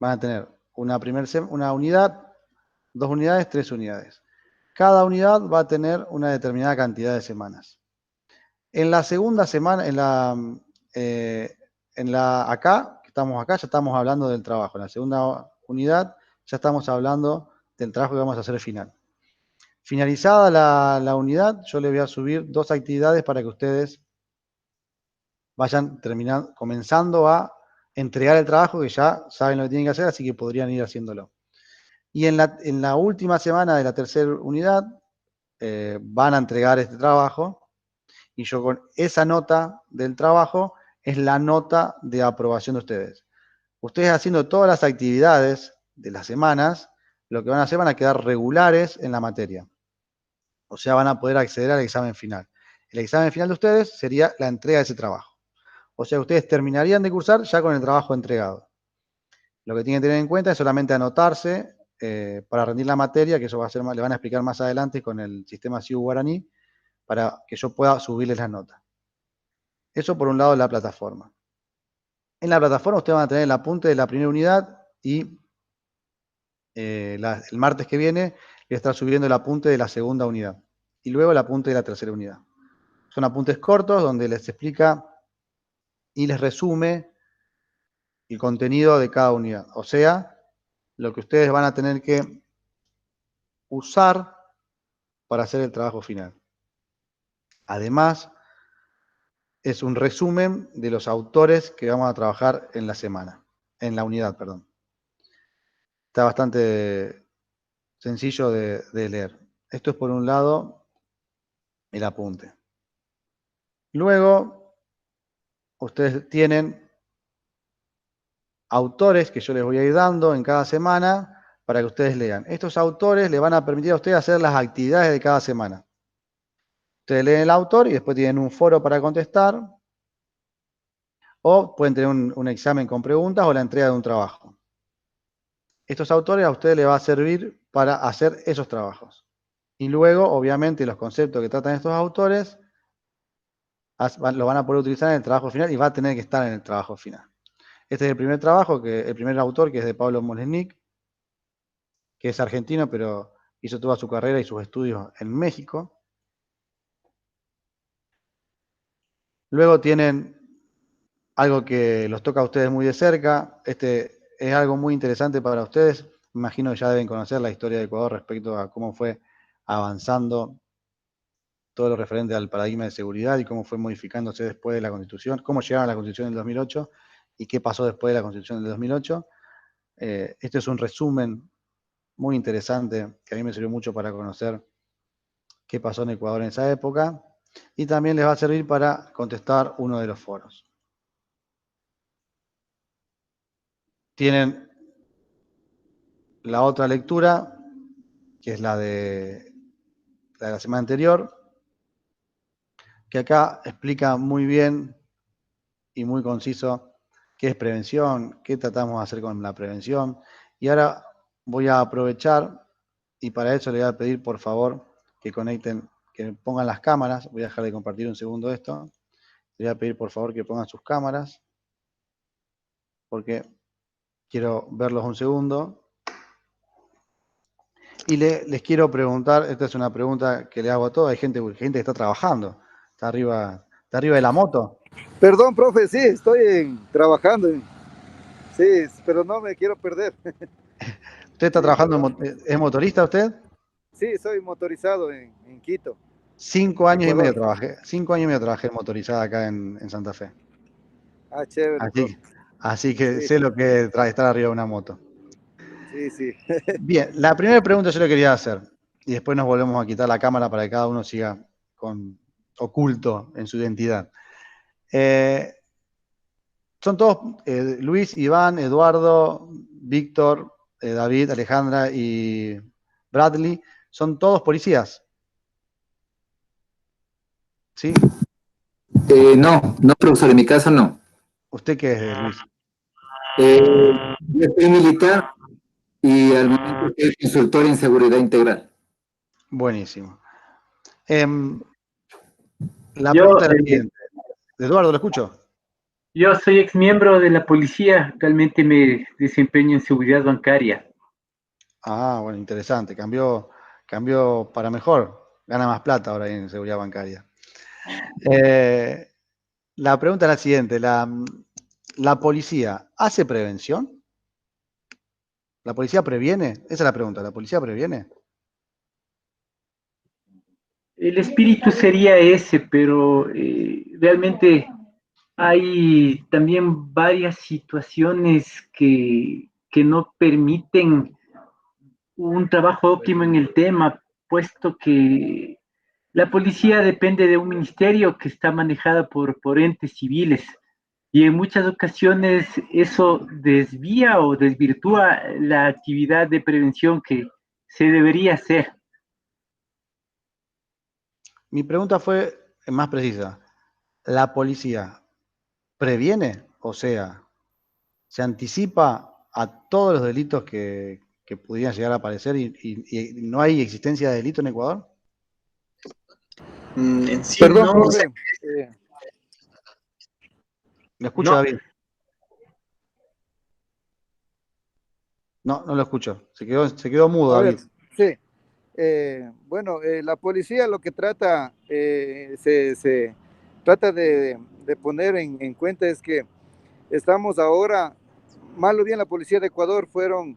Van a tener una unidad, 2 unidades, 3 unidades. Cada unidad va a tener una determinada cantidad de semanas. En la segunda semana, acá, que estamos acá, ya estamos hablando del trabajo. En la segunda unidad ya estamos hablando del trabajo que vamos a hacer al final. Finalizada la unidad, yo les voy a subir 2 actividades para que ustedes vayan comenzando a entregar el trabajo, que ya saben lo que tienen que hacer, así que podrían ir haciéndolo. Y en la última semana de la tercera unidad van a entregar este trabajo, y yo con esa nota del trabajo es la nota de aprobación de ustedes. Ustedes haciendo todas las actividades de las semanas, lo que van a hacer, van a quedar regulares en la materia. O sea, van a poder acceder al examen final. El examen final de ustedes sería la entrega de ese trabajo. O sea, ustedes terminarían de cursar ya con el trabajo entregado. Lo que tienen que tener en cuenta es solamente anotarse para rendir la materia, que eso va a ser le van a explicar más adelante con el sistema CIU Guaraní, para que yo pueda subirles las notas. Eso por un lado de la plataforma. En la plataforma ustedes van a tener el apunte de la primera unidad y el martes que viene voy a estar subiendo el apunte de la segunda unidad y luego el apunte de la tercera unidad. Son apuntes cortos donde les explica y les resume el contenido de cada unidad. O sea, lo que ustedes van a tener que usar para hacer el trabajo final. Además, es un resumen de los autores que vamos a trabajar en la semana, en la unidad, perdón. Está bastante sencillo de leer. Esto es por un lado el apunte. Luego, ustedes tienen autores que yo les voy a ir dando en cada semana para que ustedes lean. Estos autores les van a permitir a ustedes hacer las actividades de cada semana. Ustedes leen el autor y después tienen un foro para contestar, o pueden tener un examen con preguntas o la entrega de un trabajo. Estos autores a ustedes les va a servir para hacer esos trabajos. Y luego, obviamente, los conceptos que tratan estos autores lo van a poder utilizar en el trabajo final y va a tener que estar en el trabajo final. Este es el primer trabajo, el primer autor, que es de Pablo Molesnik, que es argentino, pero hizo toda su carrera y sus estudios en México. Luego tienen algo que los toca a ustedes muy de cerca. Este es algo muy interesante para ustedes. Me imagino que ya deben conocer la historia de Ecuador respecto a cómo fue avanzando todo lo referente al paradigma de seguridad y cómo fue modificándose después de la Constitución, cómo llegaron a la Constitución del 2008 y qué pasó después de la Constitución del 2008. Este es un resumen muy interesante que a mí me sirvió mucho para conocer qué pasó en Ecuador en esa época, y también les va a servir para contestar uno de los foros. tienen la otra lectura, que es la de la semana anterior, que acá explica muy bien y muy conciso qué es prevención, qué tratamos de hacer con la prevención. Y ahora voy a aprovechar y para eso le voy a pedir por favor que conecten, que pongan las cámaras. Voy a dejar de compartir un segundo esto. Le voy a pedir por favor que pongan sus cámaras porque quiero verlos un segundo. Y les quiero preguntar, esta es una pregunta que le hago a todos, hay gente que está trabajando, está arriba de la moto. Perdón, profe, sí, estoy trabajando. Sí, pero no me quiero perder. ¿Usted está Sí, trabajando, perdón. es motorista usted? Sí, soy motorizado en Quito, 5 años y medio Ecuador. trabajé, 5 años y medio trabajé en motorizada acá en Santa Fe. Ah, chévere, Así, profe. así que Sí, sé lo que es estar arriba de una moto. sí, sí. Bien, la primera pregunta yo le quería hacer, y después nos volvemos a quitar la cámara para que cada uno siga oculto en su identidad. Son todos, Luis, Iván, Eduardo, Víctor, David, Alejandra y Bradley, son todos policías, ¿sí? No, profesor, en mi caso no. ¿Usted qué es, Luis? Yo soy militar y al momento soy consultor en seguridad integral. Buenísimo. La Yo, pregunta es la siguiente. Eduardo, ¿lo escucho? yo soy ex miembro de la policía, actualmente me desempeño en seguridad bancaria. Ah, bueno, interesante. Cambió para mejor. Gana más plata ahora en seguridad bancaria. La pregunta es la siguiente. ¿La policía hace prevención? ¿La policía previene? Esa es la pregunta. ¿La policía previene? El espíritu sería ese, pero realmente hay también varias situaciones que no permiten un trabajo óptimo en el tema, puesto que la policía depende de un ministerio que está manejada por entes civiles y en muchas ocasiones eso desvía o desvirtúa la actividad de prevención que se debería hacer. Mi pregunta fue más precisa. ¿La policía previene? O sea, ¿se anticipa a todos los delitos que pudieran llegar a aparecer y no hay existencia de delito en Ecuador? En sí Perdón, no, o sea, profe. ¿Me escucha, No, David? No, no lo escucho. Se quedó mudo, A ver, David. sí. Bueno, la policía lo que trata, se trata de poner en cuenta es que estamos ahora, mal o bien la policía de Ecuador fueron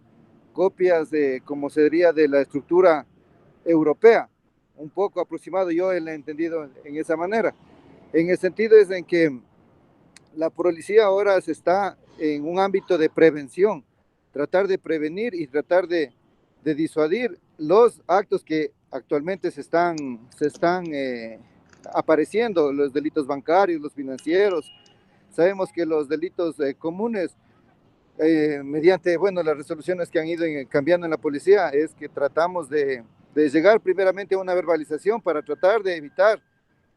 copias de, como se diría, de la estructura europea, un poco aproximado, yo lo he entendido en esa manera. En el sentido es en que la policía ahora se está en un ámbito de prevención, tratar de prevenir y tratar de disuadir los actos que actualmente se están apareciendo, los delitos bancarios, los financieros. Sabemos que los delitos comunes, mediante, bueno, las resoluciones que han ido cambiando en la policía, es que tratamos de llegar primeramente a una verbalización para tratar de evitar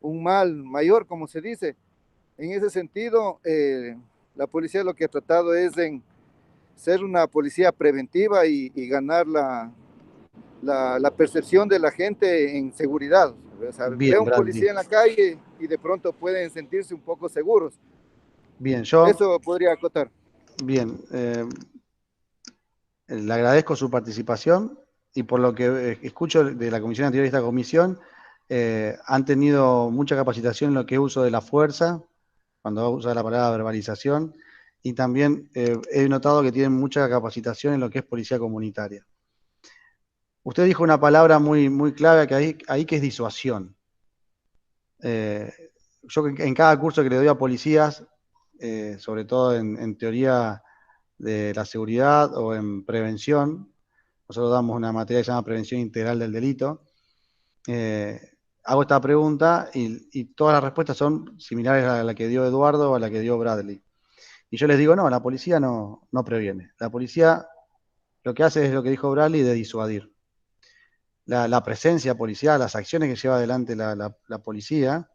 un mal mayor, como se dice. En ese sentido, la policía lo que ha tratado es en ser una policía preventiva y ganar la percepción de la gente en seguridad. O sea, ve Bien, un Bradley. policía en la calle y de pronto pueden sentirse un poco seguros. Bien, Eso podría acotar. bien, le agradezco su participación y por lo que escucho de la comisión anterior y esta comisión, han tenido mucha capacitación en lo que es uso de la fuerza, cuando usa la palabra verbalización, y también he notado que tienen mucha capacitación en lo que es policía comunitaria. Usted dijo una palabra muy, muy clave que ahí que es disuasión. Yo en cada curso que le doy a policías, sobre todo en teoría de la seguridad o en prevención, nosotros damos una materia que se llama prevención integral del delito, eh, hago esta pregunta y todas las respuestas son similares a la que dio Eduardo o a la que dio Bradley. Y yo les digo, no, la policía no previene. La policía lo que hace es lo que dijo Bradley, de disuadir. La presencia policial, las acciones que lleva adelante la policía,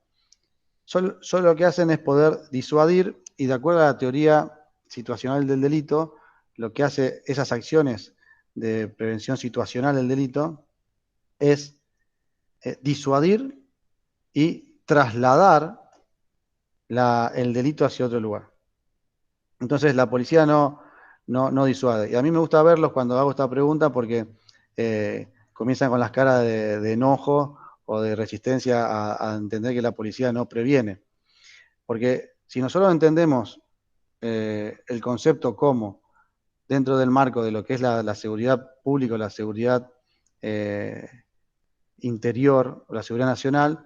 solo lo que hacen es poder disuadir, y de acuerdo a la teoría situacional del delito, lo que hace esas acciones de prevención situacional del delito es disuadir y trasladar el delito hacia otro lugar. Entonces la policía no disuade. Y a mí me gusta verlos cuando hago esta pregunta porque comienzan con las caras de enojo o de resistencia a entender que la policía no previene. Porque si nosotros entendemos el concepto como dentro del marco de lo que es la seguridad pública, la seguridad interior, o la seguridad nacional,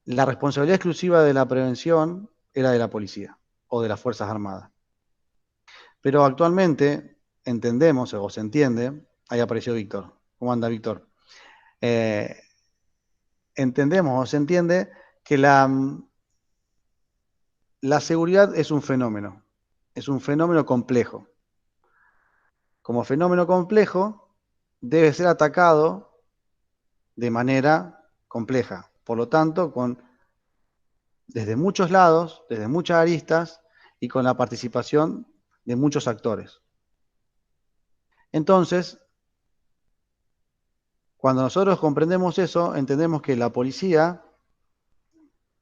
la responsabilidad exclusiva de la prevención era de la policía o de las Fuerzas Armadas. Pero actualmente entendemos, o se entiende, ahí apareció Víctor. ¿Cómo anda, Víctor? Entendemos o se entiende que la seguridad es un fenómeno complejo. Como fenómeno complejo, debe ser atacado de manera compleja. Por lo tanto, desde muchos lados, desde muchas aristas y con la participación de muchos actores. Entonces, cuando nosotros comprendemos eso, entendemos que la policía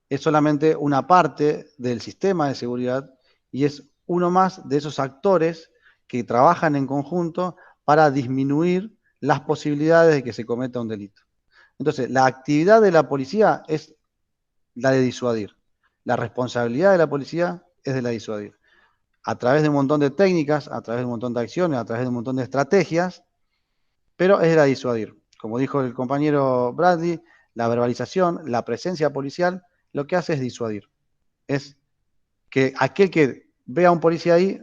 es solamente una parte del sistema de seguridad y es uno más de esos actores que trabajan en conjunto para disminuir las posibilidades de que se cometa un delito. Entonces, la actividad de la policía es la de disuadir. La responsabilidad de la policía es de la de disuadir. A través de un montón de técnicas, a través de un montón de acciones, a través de un montón de estrategias, pero es de la de disuadir. Como dijo el compañero Bradley, la verbalización, la presencia policial, lo que hace es disuadir. Es que aquel que vea a un policía ahí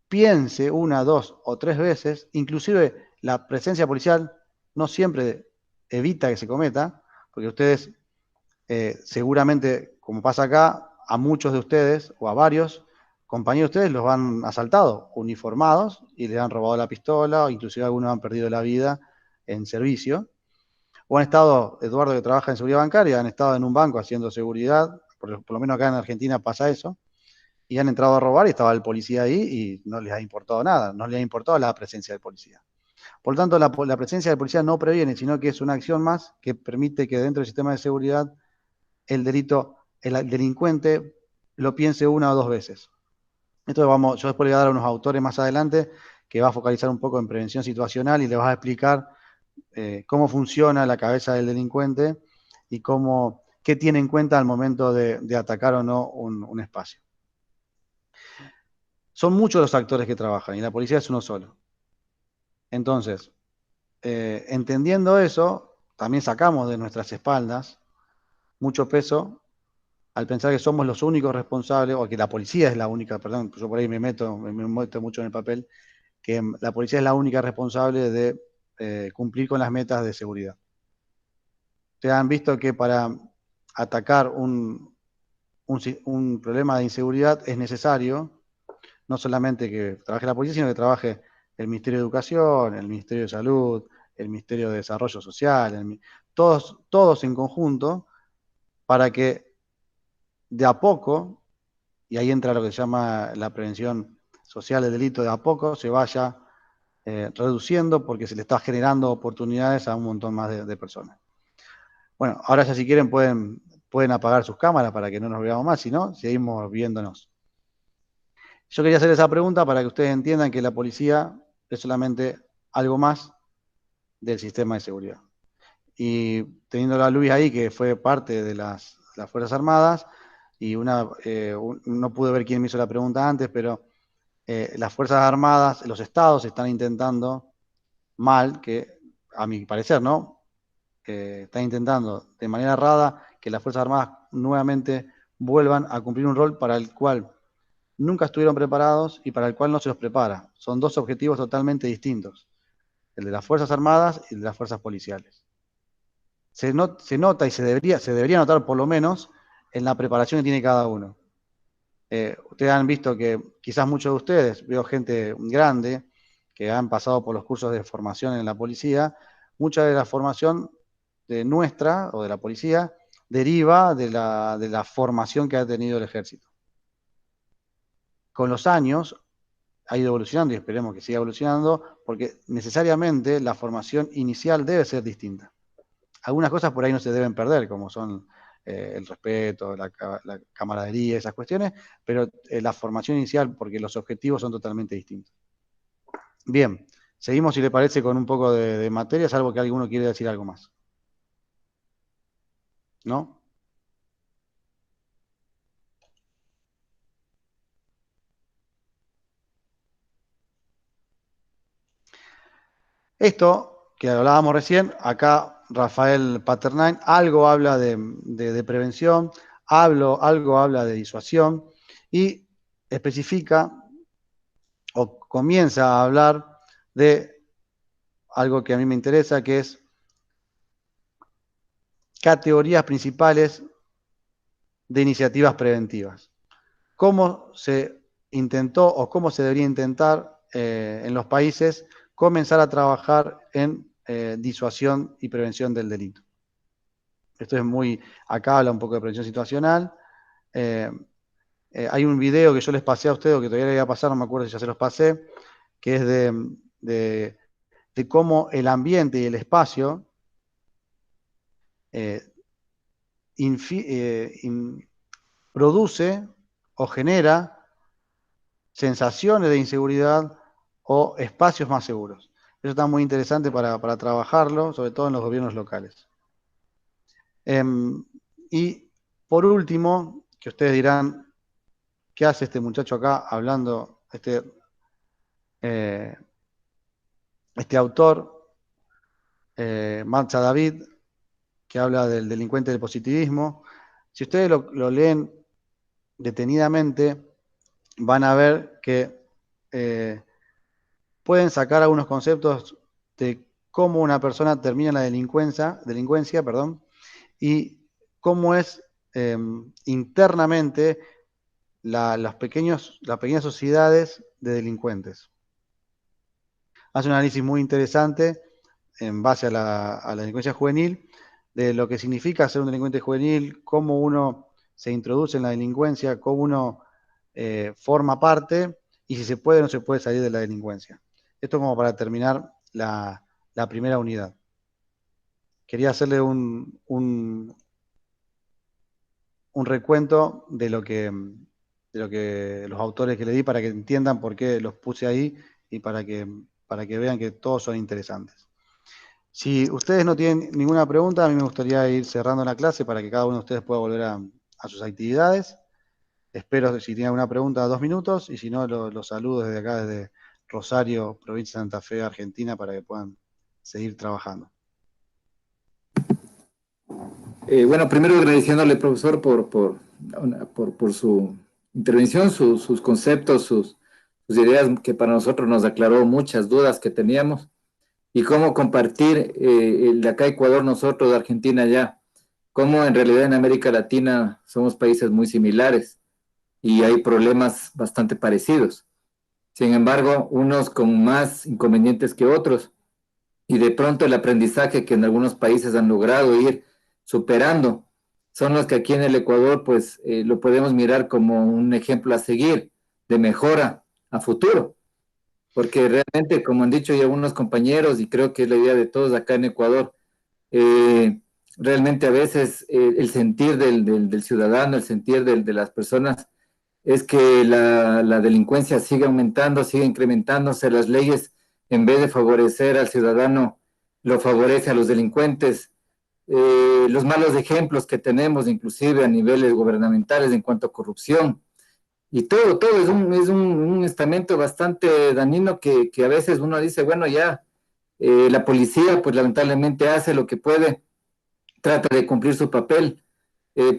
piense una, dos o tres veces, inclusive la presencia policial no siempre evita que se cometa, porque ustedes seguramente, como pasa acá, a muchos de ustedes o a varios compañeros de ustedes los han asaltado uniformados y les han robado la pistola, o inclusive algunos han perdido la vida en servicio. O han estado, Eduardo que trabaja en seguridad bancaria, han estado en un banco haciendo seguridad, por lo menos acá en Argentina pasa eso, y han entrado a robar y estaba el policía ahí y no les ha importado nada, no les ha importado la presencia del policía. Por lo tanto, la presencia del policía no previene, sino que es una acción más que permite que dentro del sistema de seguridad el delincuente lo piense una o dos veces. Entonces yo después le voy a dar a unos autores más adelante que va a focalizar un poco en prevención situacional y le vas a explicar cómo funciona la cabeza del delincuente y qué tiene en cuenta al momento de atacar o no un espacio. Son muchos los actores que trabajan y la policía es uno solo. Entonces, entendiendo eso, también sacamos de nuestras espaldas mucho peso al pensar que somos los únicos responsables, o que la policía es la única, perdón, yo por ahí me meto mucho en el papel, que la policía es la única responsable de cumplir con las metas de seguridad. Ustedes han visto que para atacar un problema de inseguridad es necesario no solamente que trabaje la policía, sino que trabaje el Ministerio de Educación, el Ministerio de Salud, el Ministerio de Desarrollo Social, todos en conjunto, para que de a poco, y ahí entra lo que se llama la prevención social del delito, de a poco se vaya reduciendo porque se le está generando oportunidades a un montón más de personas. Bueno, ahora ya si quieren pueden apagar sus cámaras para que no nos veamos más, si no, seguimos viéndonos. Yo quería hacer esa pregunta para que ustedes entiendan que la policía es solamente algo más del sistema de seguridad. Y teniendo a Luis ahí, que fue parte de las Fuerzas Armadas, y no pude ver quién me hizo la pregunta antes, pero las Fuerzas Armadas, los estados están intentando mal, que a mi parecer, ¿no? Están intentando de manera errada que las Fuerzas Armadas nuevamente vuelvan a cumplir un rol para el cual nunca estuvieron preparados y para el cual no se los prepara. Son dos objetivos totalmente distintos, el de las Fuerzas Armadas y el de las Fuerzas Policiales. Se nota y se debería notar por lo menos en la preparación que tiene cada uno. Ustedes han visto que quizás muchos de ustedes, veo gente grande que han pasado por los cursos de formación en la policía, mucha de la formación de nuestra o de la policía deriva de la formación que ha tenido el ejército. Con los años ha ido evolucionando y esperemos que siga evolucionando porque necesariamente la formación inicial debe ser distinta. Algunas cosas por ahí no se deben perder, como son el respeto, la camaradería, esas cuestiones, pero la formación inicial, porque los objetivos son totalmente distintos. Bien, seguimos si le parece con un poco de materia, salvo que alguno quiere decir algo más. ¿No? Esto que hablábamos recién, acá Rafael Paternain, algo habla de prevención, algo habla de disuasión y especifica o comienza a hablar de algo que a mí me interesa, que es categorías principales de iniciativas preventivas. ¿Cómo se intentó o cómo se debería intentar en los países comenzar a trabajar en disuasión y prevención del delito? Esto es acá habla un poco de prevención situacional. Hay un video que yo les pasé a ustedes, o que todavía les voy a pasar, no me acuerdo si ya se los pasé, que es de cómo el ambiente y el espacio produce o genera sensaciones de inseguridad o espacios más seguros. Eso está muy interesante para trabajarlo, sobre todo en los gobiernos locales. Y por último, que ustedes dirán, ¿qué hace este muchacho acá hablando, este autor, Marcha David, que habla del delincuente del positivismo? Si ustedes lo leen detenidamente, van a ver que pueden sacar algunos conceptos de cómo una persona termina en la delincuencia, y cómo es internamente las pequeñas sociedades de delincuentes. Hace un análisis muy interesante en base a la delincuencia juvenil, de lo que significa ser un delincuente juvenil, cómo uno se introduce en la delincuencia, cómo uno forma parte y si se puede o no se puede salir de la delincuencia. Esto como para terminar la primera unidad. Quería hacerle un recuento de lo que los autores que le di para que entiendan por qué los puse ahí y para que vean que todos son interesantes. Si ustedes no tienen ninguna pregunta, a mí me gustaría ir cerrando la clase para que cada uno de ustedes pueda volver a sus actividades. Espero, si tienen alguna pregunta, 2 minutos, y si no, los saludo desde acá, desde Rosario, provincia de Santa Fe, Argentina, para que puedan seguir trabajando. Bueno, primero agradeciéndole, profesor, por su intervención, sus conceptos, sus ideas, que para nosotros nos aclaró muchas dudas que teníamos, y cómo compartir el de acá Ecuador, nosotros de Argentina allá, cómo en realidad en América Latina somos países muy similares y hay problemas bastante parecidos. Sin embargo, unos con más inconvenientes que otros, y de pronto el aprendizaje que en algunos países han logrado ir superando son los que aquí en el Ecuador pues lo podemos mirar como un ejemplo a seguir de mejora a futuro, porque realmente, como han dicho ya algunos compañeros, y creo que es la idea de todos acá en Ecuador, realmente a veces el sentir del ciudadano, el sentir de las personas es que la delincuencia sigue aumentando, sigue incrementándose, las leyes en vez de favorecer al ciudadano, lo favorece a los delincuentes. Los malos ejemplos que tenemos, inclusive a niveles gubernamentales en cuanto a corrupción, y todo es un estamento bastante dañino que a veces uno dice, bueno, ya la policía pues lamentablemente hace lo que puede, trata de cumplir su papel.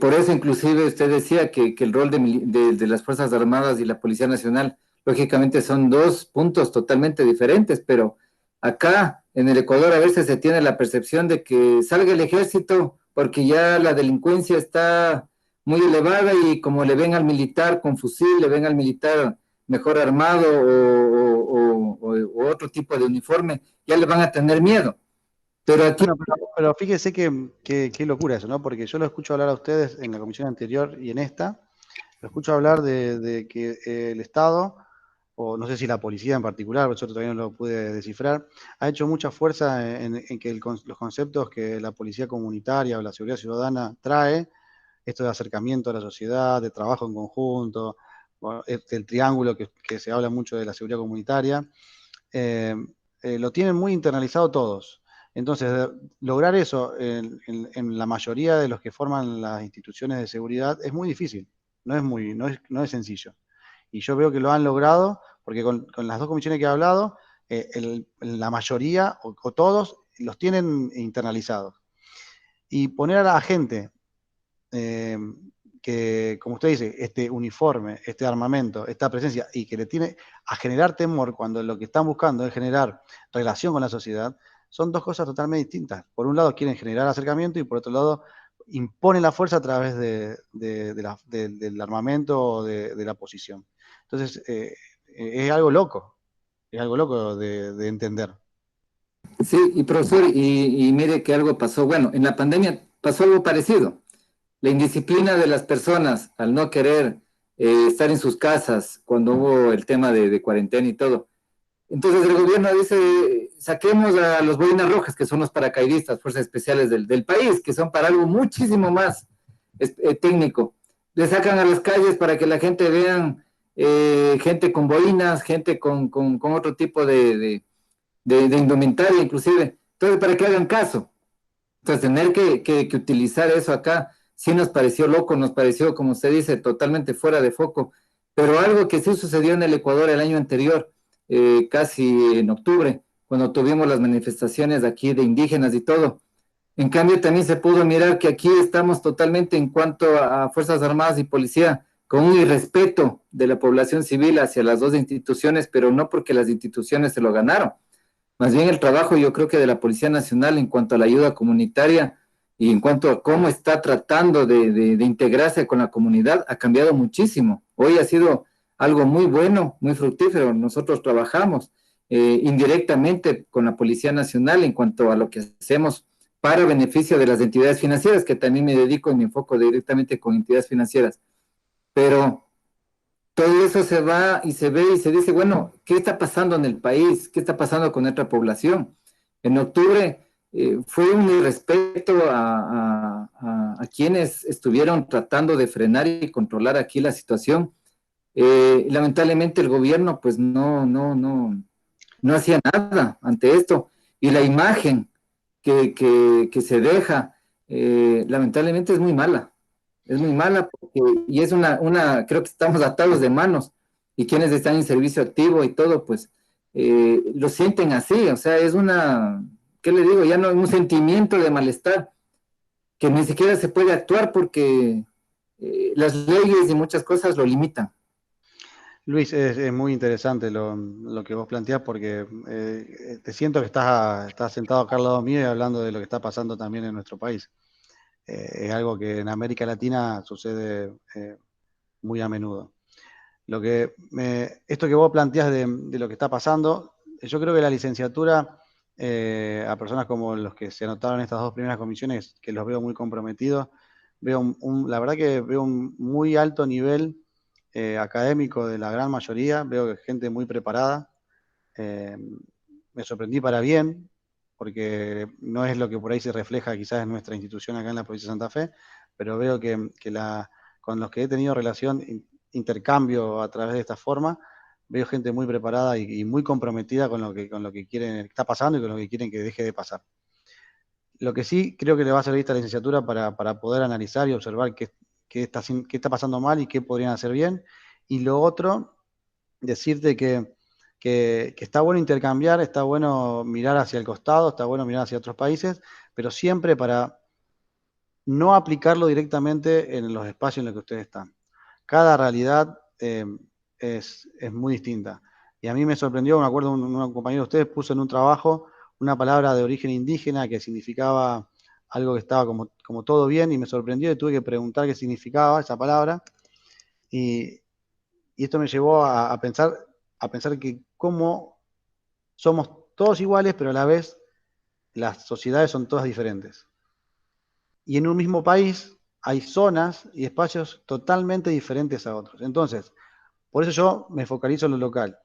Por eso inclusive usted decía que el rol de las Fuerzas Armadas y la Policía Nacional, lógicamente son dos puntos totalmente diferentes, pero acá en el Ecuador a veces se tiene la percepción de que salga el ejército porque ya la delincuencia está muy elevada y como le ven al militar con fusil, le ven al militar mejor armado o otro tipo de uniforme, ya le van a tener miedo. Pero aquí... Bueno, pero fíjese qué locura eso, ¿no? Porque yo lo escucho hablar a ustedes en la comisión anterior y en esta, lo escucho hablar de que el Estado, o no sé si la policía en particular, porque yo todavía no lo pude descifrar, ha hecho mucha fuerza en que los conceptos que la policía comunitaria o la seguridad ciudadana trae, esto de acercamiento a la sociedad, de trabajo en conjunto, bueno, el triángulo que se habla mucho de la seguridad comunitaria, eh, lo tienen muy internalizado todos. Entonces, lograr eso en la mayoría de los que forman las instituciones de seguridad es muy difícil, no es sencillo. Y yo veo que lo han logrado, porque con las dos comisiones que he hablado, la mayoría o todos los tienen internalizados. Y poner a la gente eh, que, como usted dice, este uniforme, este armamento, esta presencia, y que le tiene a generar temor cuando lo que están buscando es generar relación con la sociedad, son dos cosas totalmente distintas. Por un lado quieren generar acercamiento y por otro lado imponen la fuerza a través del armamento o de la posición. Entonces, es algo loco de entender. Sí, y profesor, y mire que algo pasó. Bueno, en la pandemia pasó algo parecido. La indisciplina de las personas al no querer estar en sus casas cuando hubo el tema de cuarentena y todo. Entonces el gobierno dice, saquemos a los boinas rojas, que son los paracaidistas, fuerzas especiales del país, que son para algo muchísimo más técnico. Le sacan a las calles para que la gente vean gente con boinas, gente con otro tipo de indumentaria inclusive. Entonces, para que hagan caso. Entonces, tener que utilizar eso acá sí nos pareció loco, nos pareció, como usted dice, totalmente fuera de foco. Pero algo que sí sucedió en el Ecuador el año anterior, casi en octubre, cuando tuvimos las manifestaciones aquí de indígenas y todo. En cambio, también se pudo mirar que aquí estamos totalmente en cuanto a Fuerzas Armadas y Policía, con un irrespeto de la población civil hacia las dos instituciones, pero no porque las instituciones se lo ganaron. Más bien el trabajo, yo creo que de la Policía Nacional en cuanto a la ayuda comunitaria y en cuanto a cómo está tratando de integrarse con la comunidad, ha cambiado muchísimo. Hoy ha sido algo muy bueno, muy fructífero. Nosotros trabajamos indirectamente con la Policía Nacional en cuanto a lo que hacemos para beneficio de las entidades financieras, que también me dedico y me enfoco directamente con entidades financieras. Pero todo eso se va y se ve y se dice, bueno, ¿qué está pasando en el país? ¿Qué está pasando con nuestra población? En octubre fue un irrespeto a quienes estuvieron tratando de frenar y controlar aquí la situación. Lamentablemente el gobierno pues no hacía nada ante esto. Y la imagen que se deja, lamentablemente es muy mala porque, y es creo que estamos atados de manos y quienes están en servicio activo y todo, pues lo sienten así, o sea, ¿qué le digo? Ya no es un sentimiento de malestar que ni siquiera se puede actuar porque las leyes y muchas cosas lo limitan. Luis, es muy interesante lo que vos planteás porque te siento que estás sentado acá al lado mío y hablando de lo que está pasando también en nuestro país. Es algo que en América Latina sucede muy a menudo. Esto que vos planteás de lo que está pasando, yo creo que la licenciatura a personas como los que se anotaron en estas dos primeras comisiones, que los veo muy comprometidos, la verdad que veo un muy alto nivel académico de la gran mayoría, veo que gente muy preparada. eh, Me sorprendí para bien, porque no es lo que por ahí se refleja quizás en nuestra institución acá en la provincia de Santa Fe, pero veo con los que he tenido relación, intercambio a través de esta forma, veo gente muy preparada y muy comprometida con lo que quieren, está pasando y con lo que quieren que deje de pasar. Lo que sí creo que le va a servir esta licenciatura para poder analizar y observar qué está pasando mal y qué podrían hacer bien. Y lo otro, decirte que está bueno intercambiar, está bueno mirar hacia el costado, está bueno mirar hacia otros países, pero siempre para no aplicarlo directamente en los espacios en los que ustedes están. Cada realidad es muy distinta. Y a mí me sorprendió, me acuerdo, un compañero de ustedes puso en un trabajo una palabra de origen indígena que significaba algo que estaba como todo bien y me sorprendió y tuve que preguntar qué significaba esa palabra. Y esto me llevó a pensar que cómo somos todos iguales, pero a la vez las sociedades son todas diferentes. Y en un mismo país hay zonas y espacios totalmente diferentes a otros. Entonces, por eso yo me focalizo en lo local.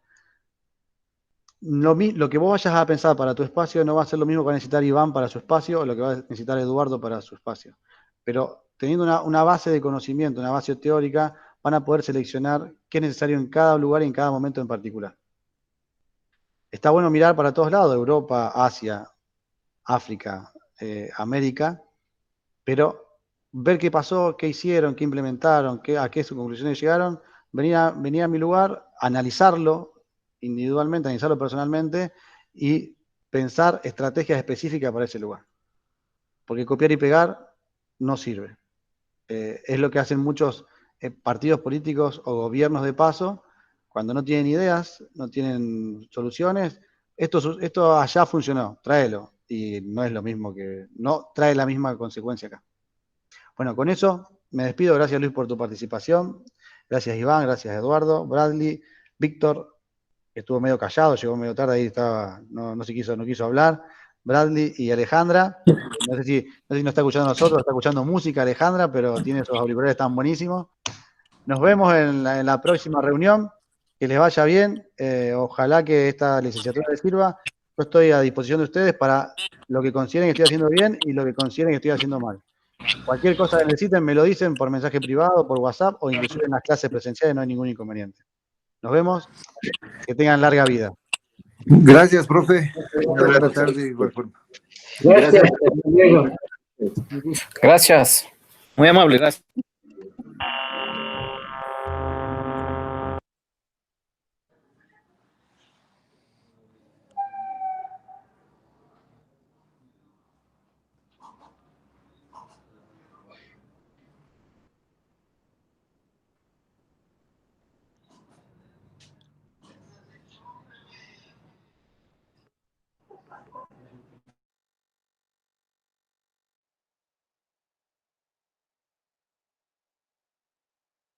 Lo que vos vayas a pensar para tu espacio no va a ser lo mismo que va a necesitar Iván para su espacio o lo que va a necesitar Eduardo para su espacio. Pero teniendo una base de conocimiento, una base teórica, van a poder seleccionar qué es necesario en cada lugar y en cada momento en particular. Está bueno mirar para todos lados, Europa, Asia, África, América, pero ver qué pasó, qué hicieron, qué implementaron, a qué conclusiones llegaron, venir a mi lugar, analizarlo individualmente, analizarlo personalmente y pensar estrategias específicas para ese lugar. Porque copiar y pegar no sirve. Es lo que hacen muchos partidos políticos o gobiernos de paso, cuando no tienen ideas, no tienen soluciones. Esto allá funcionó, tráelo. Y no es lo mismo no trae la misma consecuencia acá. Bueno, con eso me despido. Gracias, Luis, por tu participación. Gracias, Iván. Gracias, Eduardo, Bradley, Víctor, que estuvo medio callado, llegó medio tarde, ahí estaba, no quiso hablar. Bradley y Alejandra. No sé si nos está escuchando a nosotros, está escuchando música Alejandra, pero tiene esos auriculares tan buenísimos. Nos vemos en la próxima reunión. Que les vaya bien. Ojalá que esta licenciatura les sirva. Yo estoy a disposición de ustedes para lo que consideren que estoy haciendo bien y lo que consideren que estoy haciendo mal. Cualquier cosa que necesiten me lo dicen por mensaje privado, por WhatsApp o inclusive en las clases presenciales, no hay ningún inconveniente. Nos vemos. Que tengan larga vida. Gracias, profe. Buenas tardes, de igual forma. Gracias. Gracias. Hasta luego. Gracias. Muy amable, gracias.